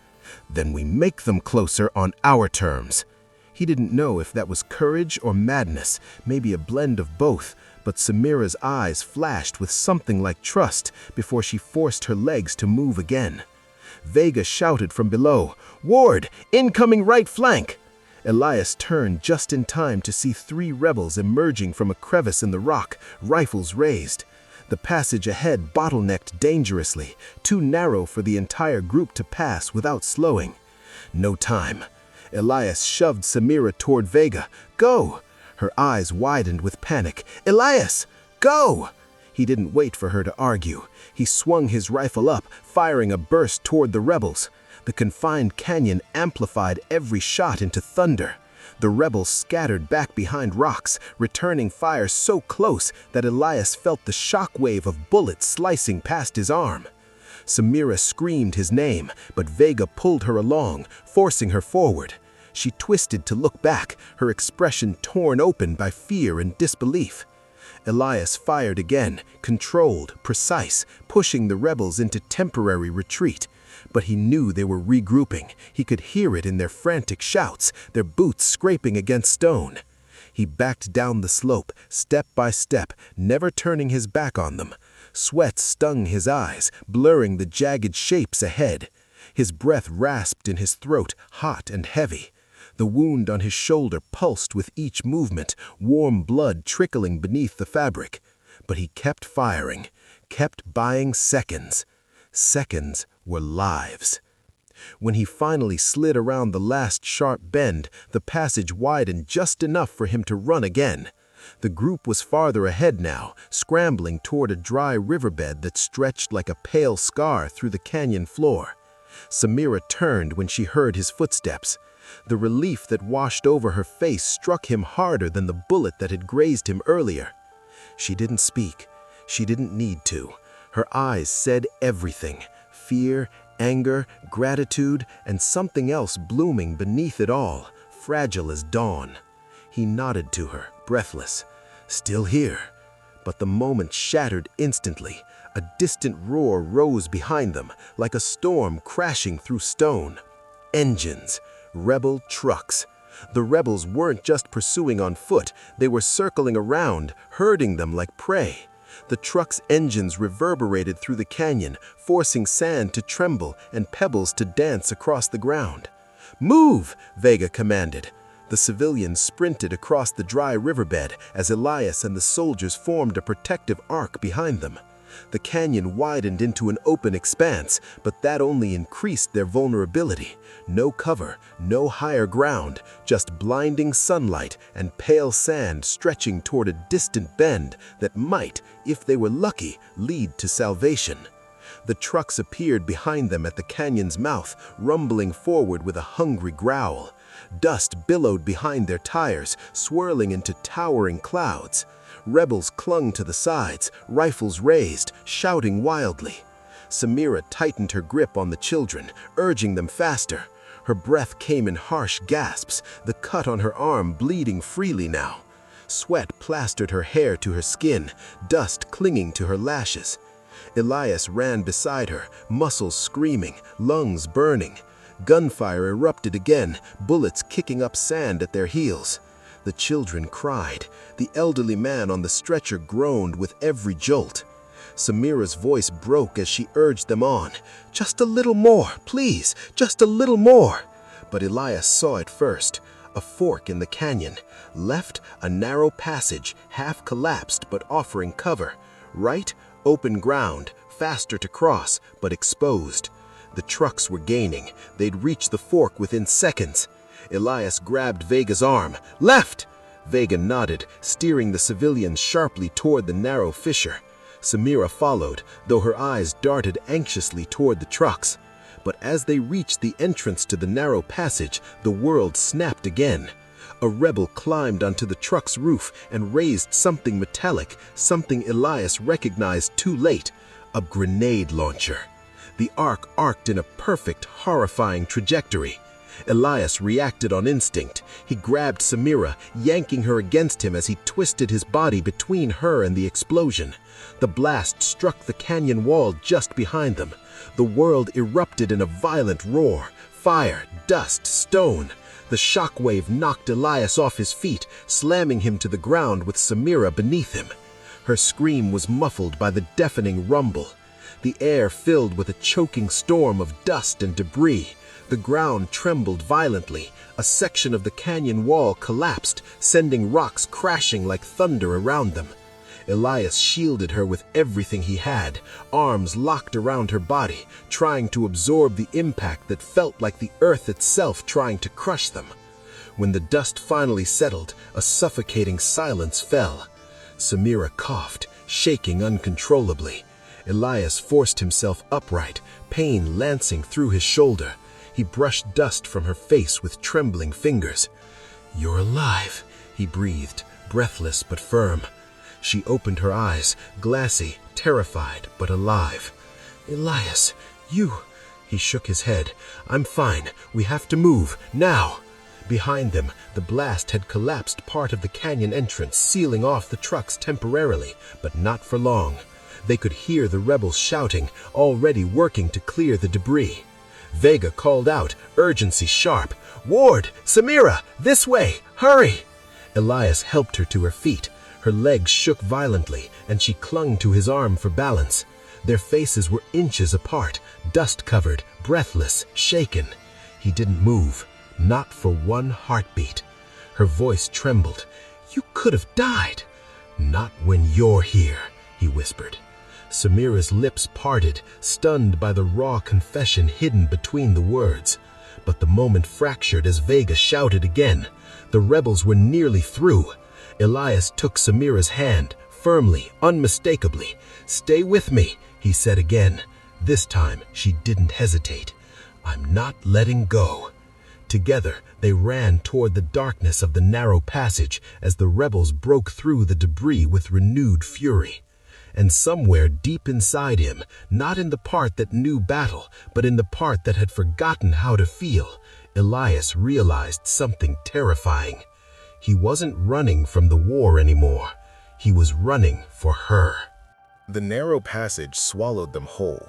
"Then we make them closer on our terms." He didn't know if that was courage or madness, maybe a blend of both, but Samira's eyes flashed with something like trust before she forced her legs to move again. Vega shouted from below, "Ward, incoming right flank!" Elias turned just in time to see 3 rebels emerging from a crevice in the rock, rifles raised. The passage ahead bottlenecked dangerously, too narrow for the entire group to pass without slowing. No time. Elias shoved Samira toward Vega. "Go!" Her eyes widened with panic. "Elias, go!" He didn't wait for her to argue. He swung his rifle up, firing a burst toward the rebels. The confined canyon amplified every shot into thunder. The rebels scattered back behind rocks, returning fire so close that Elias felt the shock wave of bullets slicing past his arm. Samira screamed his name, but Vega pulled her along, forcing her forward. She twisted to look back, her expression torn open by fear and disbelief. Elias fired again, controlled, precise, pushing the rebels into temporary retreat. But he knew they were regrouping. He could hear it in their frantic shouts, their boots scraping against stone. He backed down the slope, step by step, never turning his back on them. Sweat stung his eyes, blurring the jagged shapes ahead. His breath rasped in his throat, hot and heavy. The wound on his shoulder pulsed with each movement, warm blood trickling beneath the fabric. But he kept firing, kept buying seconds. Seconds were lives. When he finally slid around the last sharp bend, the passage widened just enough for him to run again. The group was farther ahead now, scrambling toward a dry riverbed that stretched like a pale scar through the canyon floor. Samira turned when she heard his footsteps. The relief that washed over her face struck him harder than the bullet that had grazed him earlier. She didn't speak. She didn't need to. Her eyes said everything: fear, anger, gratitude, and something else blooming beneath it all, fragile as dawn. He nodded to her, breathless. Still here. But the moment shattered instantly. A distant roar rose behind them, like a storm crashing through stone. Engines. Rebel trucks. The rebels weren't just pursuing on foot, they were circling around, herding them like prey. The truck's engines reverberated through the canyon, forcing sand to tremble and pebbles to dance across the ground. "Move!" Vega commanded. The civilians sprinted across the dry riverbed as Elias and the soldiers formed a protective arc behind them. The canyon widened into an open expanse, but that only increased their vulnerability. No cover, no higher ground, just blinding sunlight and pale sand stretching toward a distant bend that might, if they were lucky, lead to salvation. The trucks appeared behind them at the canyon's mouth, rumbling forward with a hungry growl. Dust billowed behind their tires, swirling into towering clouds. Rebels clung to the sides, rifles raised, shouting wildly. Samira tightened her grip on the children, urging them faster. Her breath came in harsh gasps, the cut on her arm bleeding freely now. Sweat plastered her hair to her skin, dust clinging to her lashes. Elias ran beside her, muscles screaming, lungs burning. Gunfire erupted again, bullets kicking up sand at their heels. The children cried. The elderly man on the stretcher groaned with every jolt. Samira's voice broke as she urged them on. "Just a little more, please, just a little more." But Elias saw it first. A fork in the canyon. Left, a narrow passage, half collapsed but offering cover. Right, open ground, faster to cross, but exposed. The trucks were gaining. They'd reach the fork within seconds. Elias grabbed Vega's arm. "Left!" Vega nodded, steering the civilians sharply toward the narrow fissure. Samira followed, though her eyes darted anxiously toward the trucks. But as they reached the entrance to the narrow passage, the world snapped again. A rebel climbed onto the truck's roof and raised something metallic, something Elias recognized too late: a grenade launcher. The arc arced in a perfect, horrifying trajectory. Elias reacted on instinct. He grabbed Samira, yanking her against him as he twisted his body between her and the explosion. The blast struck the canyon wall just behind them. The world erupted in a violent roar. Fire, dust, stone. The shockwave knocked Elias off his feet, slamming him to the ground with Samira beneath him. Her scream was muffled by the deafening rumble. The air filled with a choking storm of dust and debris. The ground trembled violently. A section of the canyon wall collapsed, sending rocks crashing like thunder around them. Elias shielded her with everything he had, arms locked around her body, trying to absorb the impact that felt like the earth itself trying to crush them. When the dust finally settled, a suffocating silence fell. Samira coughed, shaking uncontrollably. Elias forced himself upright, pain lancing through his shoulder. He brushed dust from her face with trembling fingers. "You're alive," he breathed, breathless but firm. She opened her eyes, glassy, terrified, but alive. "Elias, you—" He shook his head. "I'm fine. We have to move, now." Behind them, the blast had collapsed part of the canyon entrance, sealing off the trucks temporarily, but not for long. They could hear the rebels shouting, already working to clear the debris. Vega called out, urgency sharp. "Ward! Samira! This way! Hurry!" Elias helped her to her feet. Her legs shook violently, and she clung to his arm for balance. Their faces were inches apart, dust-covered, breathless, shaken. He didn't move. not for one heartbeat. Her voice trembled. "You could have died." "Not when you're here," he whispered. Samira's lips parted, stunned by the raw confession hidden between the words. But the moment fractured as Vega shouted again. The rebels were nearly through. Elias took Samira's hand, firmly, unmistakably. "Stay with me," he said again. This time she didn't hesitate. "I'm not letting go." Together, they ran toward the darkness of the narrow passage as the rebels broke through the debris with renewed fury. And somewhere deep inside him, not in the part that knew battle, but in the part that had forgotten how to feel, Elias realized something terrifying. He wasn't running from the war anymore. He was running for her. The narrow passage swallowed them whole.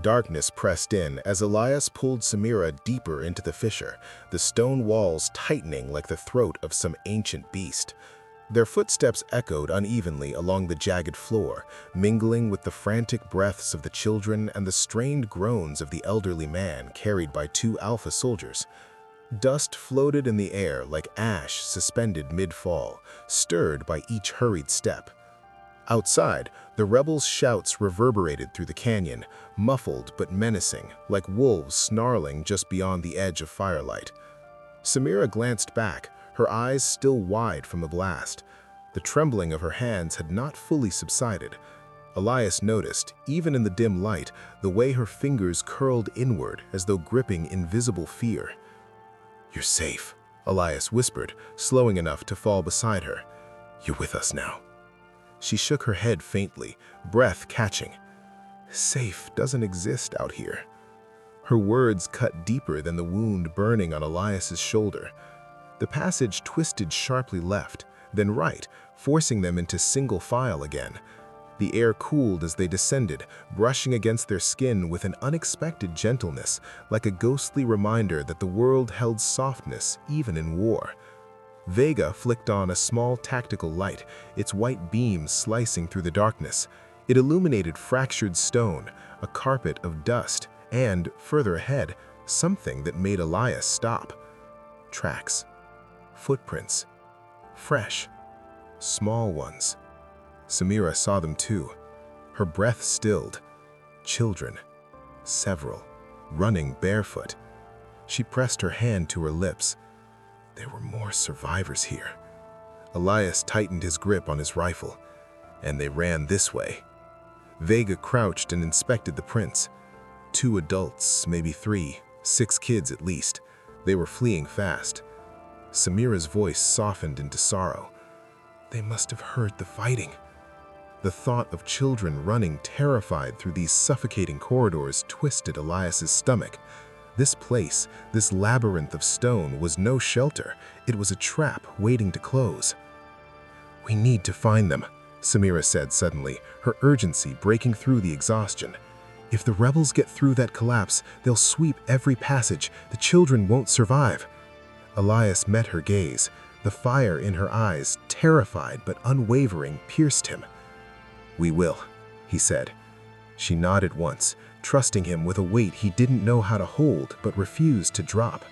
Darkness pressed in as Elias pulled Samira deeper into the fissure, the stone walls tightening like the throat of some ancient beast. Their footsteps echoed unevenly along the jagged floor, mingling with the frantic breaths of the children and the strained groans of the elderly man carried by two Alpha soldiers. Dust floated in the air like ash suspended mid-fall, stirred by each hurried step. Outside, the rebels' shouts reverberated through the canyon, muffled but menacing, like wolves snarling just beyond the edge of firelight. Samira glanced back, her eyes still wide from the blast. The trembling of her hands had not fully subsided. Elias noticed, even in the dim light, the way her fingers curled inward as though gripping invisible fear. "You're safe," Elias whispered, slowing enough to fall beside her. "You're with us now." She shook her head faintly, breath catching. "Safe doesn't exist out here." Her words cut deeper than the wound burning on Elias's shoulder. The passage twisted sharply left, then right, forcing them into single file again. The air cooled as they descended, brushing against their skin with an unexpected gentleness, like a ghostly reminder that the world held softness even in war. Vega flicked on a small tactical light, its white beam slicing through the darkness. It illuminated fractured stone, a carpet of dust, and, further ahead, something that made Elias stop. Tracks. Footprints. Fresh. Small ones. Samira saw them too. Her breath stilled. Children. Several. Running barefoot. She pressed her hand to her lips. There were more survivors here. Elias tightened his grip on his rifle, and they ran this way. Vega crouched and inspected the prints. 2 adults, maybe 3, 6 kids at least. They were fleeing fast. Samira's voice softened into sorrow. They must have heard the fighting. The thought of children running terrified through these suffocating corridors twisted Elias's stomach. This place, this labyrinth of stone, was no shelter. It was a trap waiting to close. "We need to find them," Samira said suddenly, her urgency breaking through the exhaustion. "If the rebels get through that collapse, they'll sweep every passage. The children won't survive." Elias met her gaze. The fire in her eyes, terrified but unwavering, pierced him. "We will," he said. She nodded once, trusting him with a weight he didn't know how to hold but refused to drop.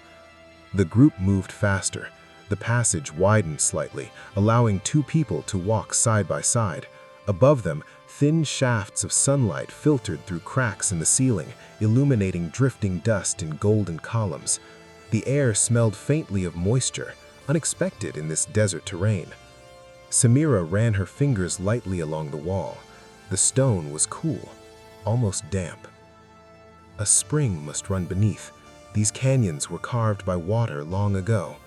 The group moved faster. The passage widened slightly, allowing 2 people to walk side by side. Above them, thin shafts of sunlight filtered through cracks in the ceiling, illuminating drifting dust in golden columns. The air smelled faintly of moisture, unexpected in this desert terrain. Samira ran her fingers lightly along the wall. The stone was cool, almost damp. A spring must run beneath. These canyons were carved by water long ago.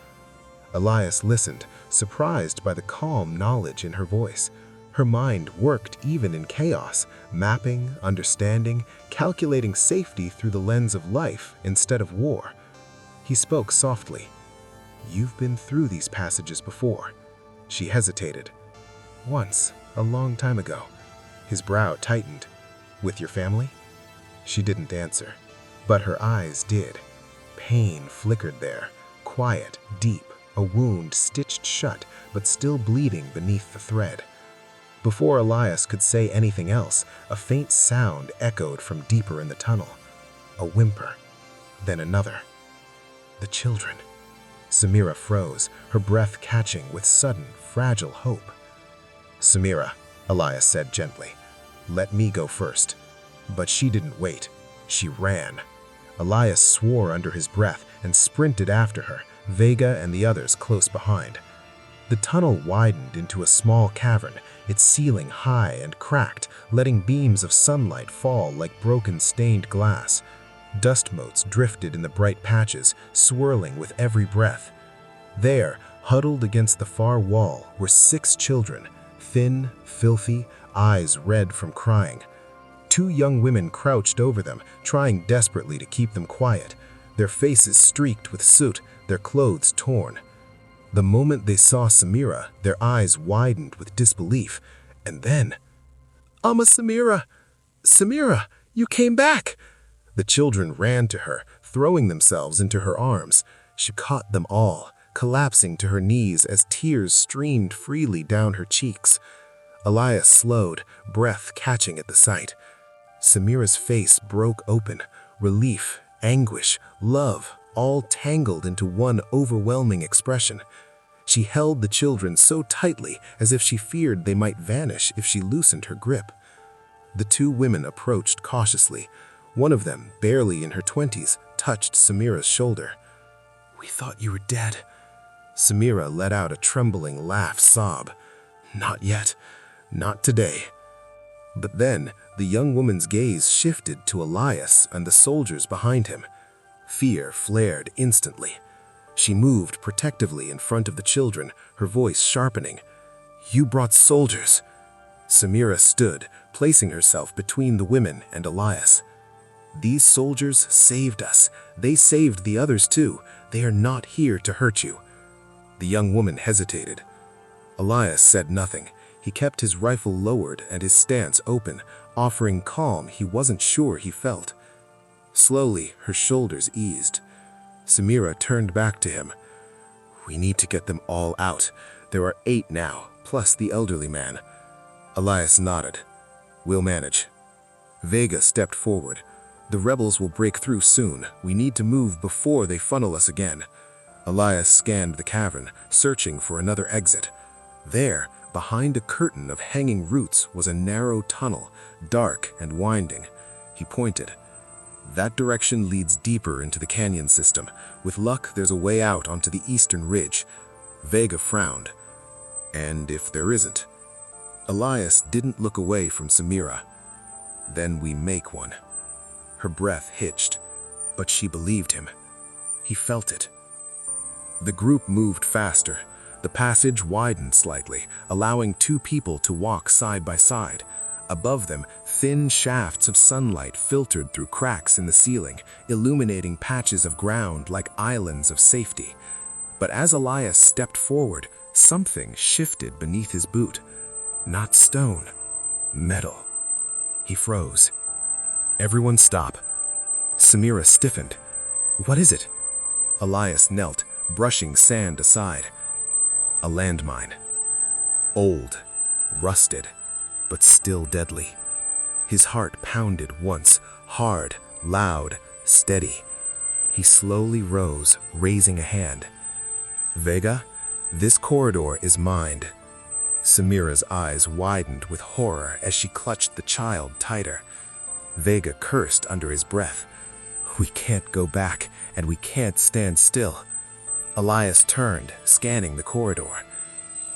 Elias listened, surprised by the calm knowledge in her voice. Her mind worked even in chaos, mapping, understanding, calculating safety through the lens of life instead of war. He spoke softly. "You've been through these passages before." She hesitated. "Once, a long time ago." His brow tightened. "With your family?" She didn't answer, but her eyes did. Pain flickered there, quiet, deep, a wound stitched shut but still bleeding beneath the thread. Before Elias could say anything else, a faint sound echoed from deeper in the tunnel. A whimper, then another. The children. Samira froze, her breath catching with sudden, fragile hope. "Samira," Elias said gently, "let me go first." But she didn't wait. She ran. Elias swore under his breath and sprinted after her, Vega and the others close behind. The tunnel widened into a small cavern, its ceiling high and cracked, letting beams of sunlight fall like broken stained glass. Dust motes drifted in the bright patches, swirling with every breath. There, huddled against the far wall, were 6 children, thin, filthy, eyes red from crying. 2 young women crouched over them, trying desperately to keep them quiet, their faces streaked with soot, their clothes torn. The moment they saw Samira, their eyes widened with disbelief, and then, "Amma Samira! Samira, you came back!" The children ran to her, throwing themselves into her arms. She caught them all, collapsing to her knees as tears streamed freely down her cheeks. Elias slowed, breath catching at the sight. Samira's face broke open, relief, anguish, love, all tangled into one overwhelming expression. She held the children so tightly as if she feared they might vanish if she loosened her grip. The 2 women approached cautiously. One of them, barely in her 20s, touched Samira's shoulder. "We thought you were dead." Samira let out a trembling laugh sob. "Not yet. Not today." But then, the young woman's gaze shifted to Elias and the soldiers behind him. Fear flared instantly. She moved protectively in front of the children, her voice sharpening. "You brought soldiers." Samira stood, placing herself between the women and Elias. "These soldiers saved us. They saved the others too. They are not here to hurt you." The young woman hesitated. Elias said nothing. He kept his rifle lowered and his stance open, offering calm he wasn't sure he felt. Slowly, her shoulders eased. Samira turned back to him. "We need to get them all out. There are 8 now, plus the elderly man." Elias nodded. "We'll manage." Vega stepped forward. "The rebels will break through soon. We need to move before they funnel us again." Elias scanned the cavern, searching for another exit. There, behind a curtain of hanging roots, was a narrow tunnel, dark and winding. He pointed. "That direction leads deeper into the canyon system. With luck, there's a way out onto the eastern ridge." Vega frowned. "And if there isn't?" Elias didn't look away from Samira. "Then we make one." Her breath hitched, but she believed him. He felt it. The group moved faster. The passage widened slightly, allowing 2 people to walk side by side. Above them, thin shafts of sunlight filtered through cracks in the ceiling, illuminating patches of ground like islands of safety. But as Elias stepped forward, something shifted beneath his boot. Not stone, metal. He froze. "Everyone stop." Samira stiffened. "What is it?" Elias knelt, brushing sand aside. A landmine. Old, rusted, but still deadly. His heart pounded once, hard, loud, steady. He slowly rose, raising a hand. "Vega, this corridor is mined." Samira's eyes widened with horror as she clutched the child tighter. Vega cursed under his breath. "We can't go back, and we can't stand still." Elias turned, scanning the corridor.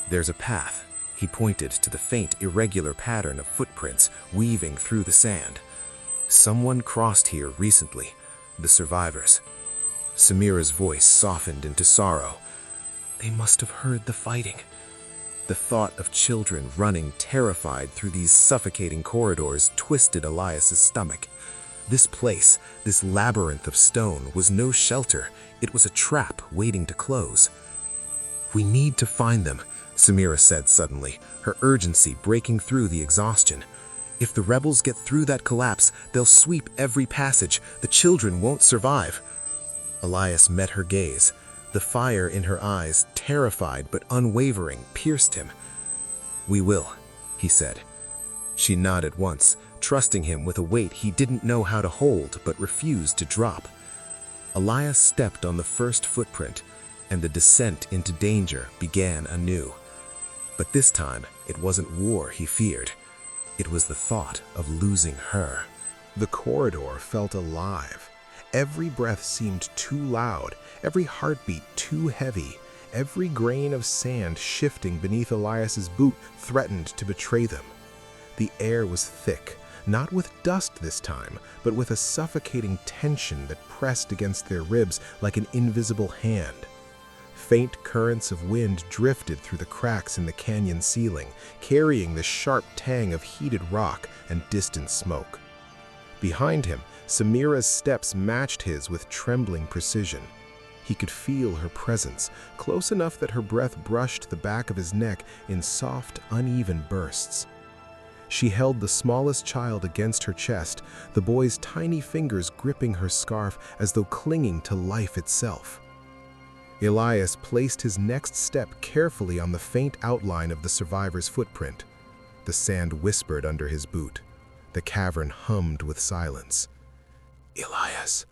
"There's a path." He pointed to the faint, irregular pattern of footprints weaving through the sand. "Someone crossed here recently. The survivors." Samira's voice softened into sorrow. "They must have heard the fighting." The thought of children running terrified through these suffocating corridors twisted Elias's stomach. This place, this labyrinth of stone, was no shelter. It was a trap waiting to close. "We need to find them," Samira said suddenly, her urgency breaking through the exhaustion. "If the rebels get through that collapse, they'll sweep every passage. The children won't survive." Elias met her gaze. The fire in her eyes, terrified but unwavering, pierced him. "We will," he said. She nodded once, trusting him with a weight he didn't know how to hold but refused to drop. Elias stepped on the first footprint, and the descent into danger began anew. But this time, it wasn't war he feared. It was the thought of losing her. The corridor felt alive. Every breath seemed too loud, every heartbeat too heavy. Every grain of sand shifting beneath Elias's boot threatened to betray them. The air was thick, not with dust this time, but with a suffocating tension that pressed against their ribs like an invisible hand. Faint currents of wind drifted through the cracks in the canyon ceiling, carrying the sharp tang of heated rock and distant smoke. Behind him, Samira's steps matched his with trembling precision. He could feel her presence, close enough that her breath brushed the back of his neck in soft, uneven bursts. She held the smallest child against her chest, the boy's tiny fingers gripping her scarf as though clinging to life itself. Elias placed his next step carefully on the faint outline of the survivor's footprint. The sand whispered under his boot. The cavern hummed with silence. "Elias."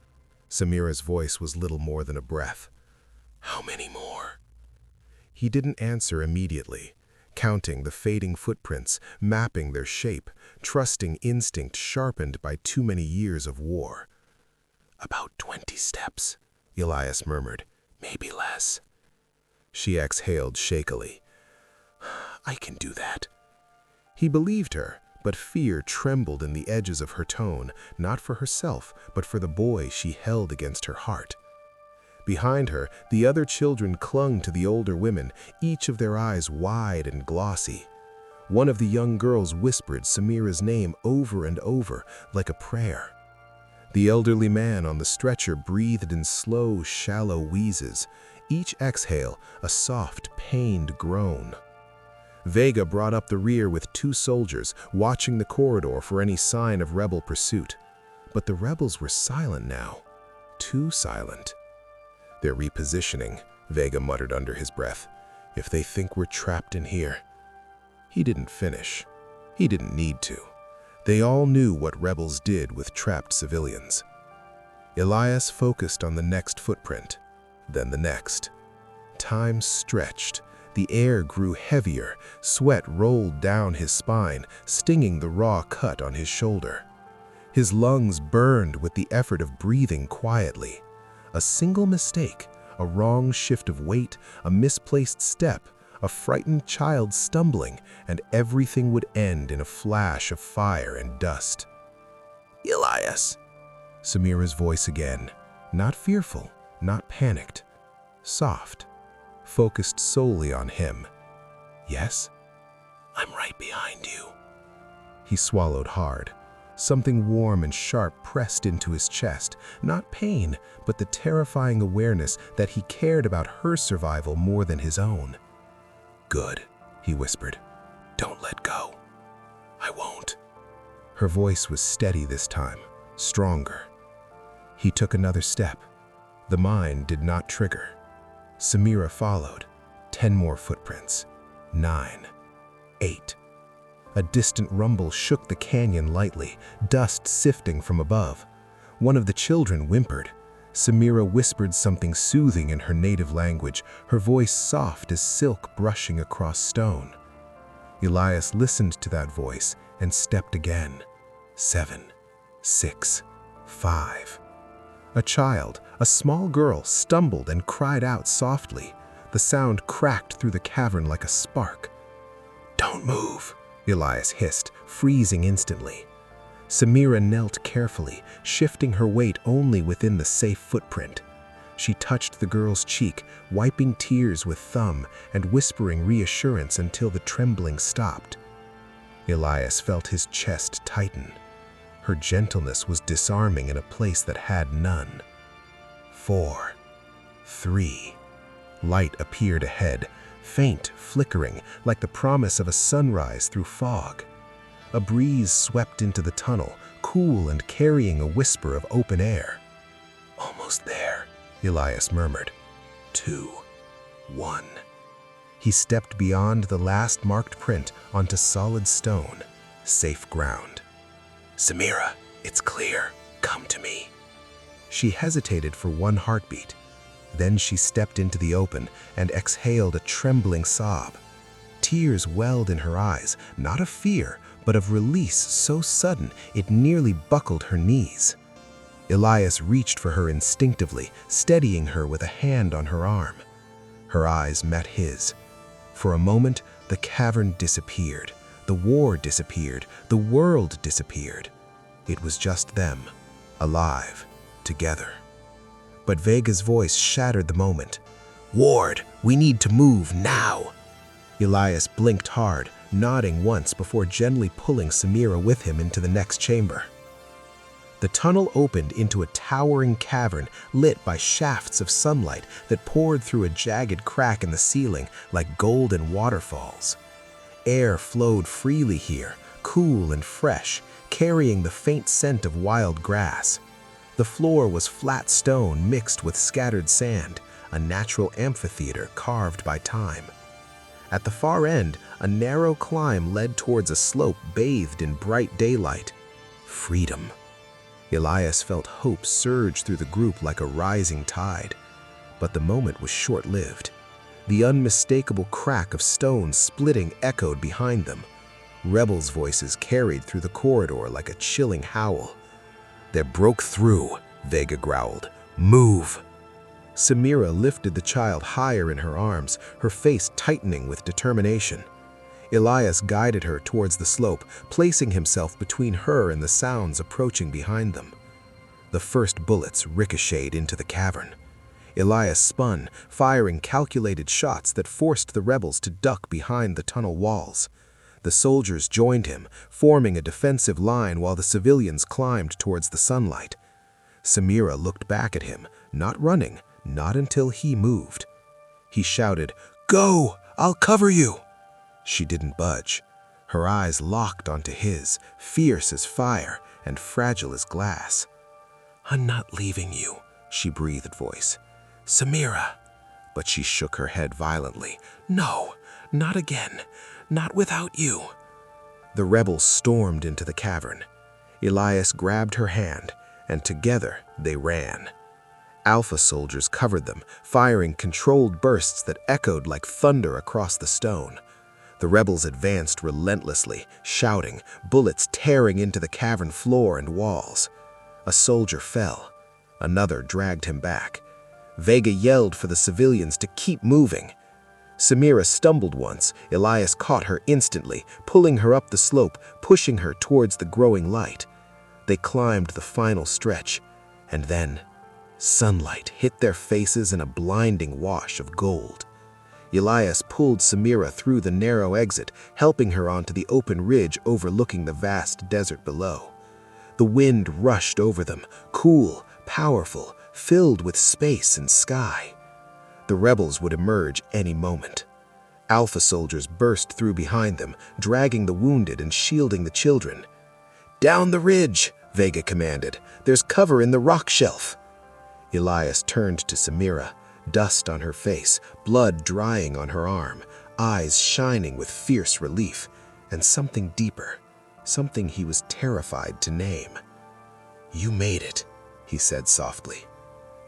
Samira's voice was little more than a breath. "How many more?" He didn't answer immediately, counting the fading footprints, mapping their shape, trusting instinct sharpened by too many years of war. "About 20 steps," Elias murmured. "Maybe less." She exhaled shakily. "I can do that." He believed her, but fear trembled in the edges of her tone, not for herself, but for the boy she held against her heart. Behind her, the other children clung to the older women, each of their eyes wide and glossy. One of the young girls whispered Samira's name over and over, like a prayer. The elderly man on the stretcher breathed in slow, shallow wheezes, each exhale a soft, pained groan. Vega brought up the rear with 2 soldiers, watching the corridor for any sign of rebel pursuit. But the rebels were silent now. Too silent. "They're repositioning," Vega muttered under his breath. "If they think we're trapped in here." He didn't finish. He didn't need to. They all knew what rebels did with trapped civilians. Elias focused on the next footprint, then the next. Time stretched. The air grew heavier, sweat rolled down his spine, stinging the raw cut on his shoulder. His lungs burned with the effort of breathing quietly. A single mistake, a wrong shift of weight, a misplaced step, a frightened child stumbling, and everything would end in a flash of fire and dust. "Elias!" Samira's voice again, not fearful, not panicked, soft. Focused solely on him. "Yes?" "I'm right behind you." He swallowed hard. Something warm and sharp pressed into his chest, not pain, but the terrifying awareness that he cared about her survival more than his own. "Good," he whispered. "Don't let go." "I won't." Her voice was steady this time, stronger. He took another step. The mine did not trigger. Samira followed. 10 more footprints. 9. 8. A distant rumble shook the canyon lightly, dust sifting from above. One of the children whimpered. Samira whispered something soothing in her native language, her voice soft as silk brushing across stone. Elias listened to that voice and stepped again. 7. 6. 5. A child, a small girl, stumbled and cried out softly. The sound cracked through the cavern like a spark. "Don't move," Elias hissed, freezing instantly. Samira knelt carefully, shifting her weight only within the safe footprint. She touched the girl's cheek, wiping tears with thumb and whispering reassurance until the trembling stopped. Elias felt his chest tighten. Her gentleness was disarming in a place that had none. 4. 3. Light appeared ahead, faint, flickering, like the promise of a sunrise through fog. A breeze swept into the tunnel, cool and carrying a whisper of open air. "Almost there," Elias murmured. 2. 1. He stepped beyond the last marked print onto solid stone, safe ground. "Samira, it's clear. Come to me." She hesitated for one heartbeat. Then she stepped into the open and exhaled a trembling sob. Tears welled in her eyes, not of fear, but of release so sudden it nearly buckled her knees. Elias reached for her instinctively, steadying her with a hand on her arm. Her eyes met his. For a moment, the cavern disappeared. The war disappeared. The world disappeared. It was just them, alive, together. But Vega's voice shattered the moment. "Ward, we need to move now!" Elias blinked hard, nodding once before gently pulling Samira with him into the next chamber. The tunnel opened into a towering cavern lit by shafts of sunlight that poured through a jagged crack in the ceiling like golden waterfalls. Air flowed freely here, cool and fresh, carrying the faint scent of wild grass. The floor was flat stone mixed with scattered sand, a natural amphitheater carved by time. At the far end, a narrow climb led towards a slope bathed in bright daylight. Freedom. Elias felt hope surge through the group like a rising tide. But the moment was short-lived. The unmistakable crack of stone splitting echoed behind them. Rebels' voices carried through the corridor like a chilling howl. "They broke through," Vega growled. "Move!" Samira lifted the child higher in her arms, her face tightening with determination. Elias guided her towards the slope, placing himself between her and the sounds approaching behind them. The first bullets ricocheted into the cavern. Elias spun, firing calculated shots that forced the rebels to duck behind the tunnel walls. The soldiers joined him, forming a defensive line while the civilians climbed towards the sunlight. Samira looked back at him, not running, not until he moved. He shouted, "Go! I'll cover you!" She didn't budge. Her eyes locked onto his, fierce as fire and fragile as glass. "I'm not leaving you," she breathed voice. "Samira." But she shook her head violently. "No, not again. Not without you." The rebels stormed into the cavern. Elias grabbed her hand, and together they ran. Alpha soldiers covered them, firing controlled bursts that echoed like thunder across the stone. The rebels advanced relentlessly, shouting, bullets tearing into the cavern floor and walls. A soldier fell. Another dragged him back. Vega yelled for the civilians to keep moving. Samira stumbled once. Elias caught her instantly, pulling her up the slope, pushing her towards the growing light. They climbed the final stretch, and then sunlight hit their faces in a blinding wash of gold. Elias pulled Samira through the narrow exit, helping her onto the open ridge overlooking the vast desert below. The wind rushed over them, cool, powerful, filled with space and sky. The rebels would emerge any moment. Alpha soldiers burst through behind them, dragging the wounded and shielding the children. "Down the ridge," Vega commanded. "There's cover in the rock shelf." Elias turned to Samira, dust on her face, blood drying on her arm, eyes shining with fierce relief, and something deeper, something he was terrified to name. "You made it," he said softly.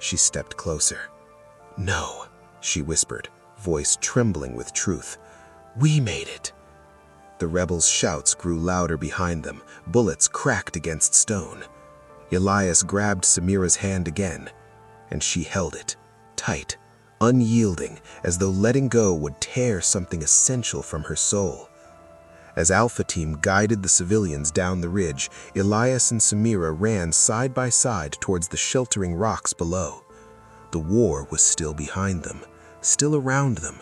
She stepped closer. "No," she whispered, voice trembling with truth. "We made it." The rebels' shouts grew louder behind them, bullets cracked against stone. Elias grabbed Samira's hand again, and she held it, tight, unyielding, as though letting go would tear something essential from her soul. As Alpha Team guided the civilians down the ridge, Elias and Samira ran side by side towards the sheltering rocks below. The war was still behind them, still around them,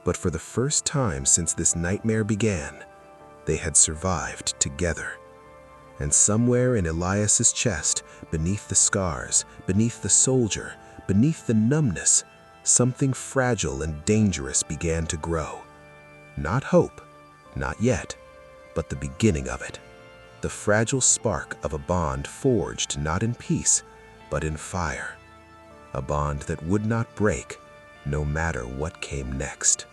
but for the first time since this nightmare began, they had survived together. And somewhere in Elias's chest, beneath the scars, beneath the soldier, beneath the numbness, something fragile and dangerous began to grow. Not hope, not yet, but the beginning of it. The fragile spark of a bond forged not in peace, but in fire. A bond that would not break, no matter what came next.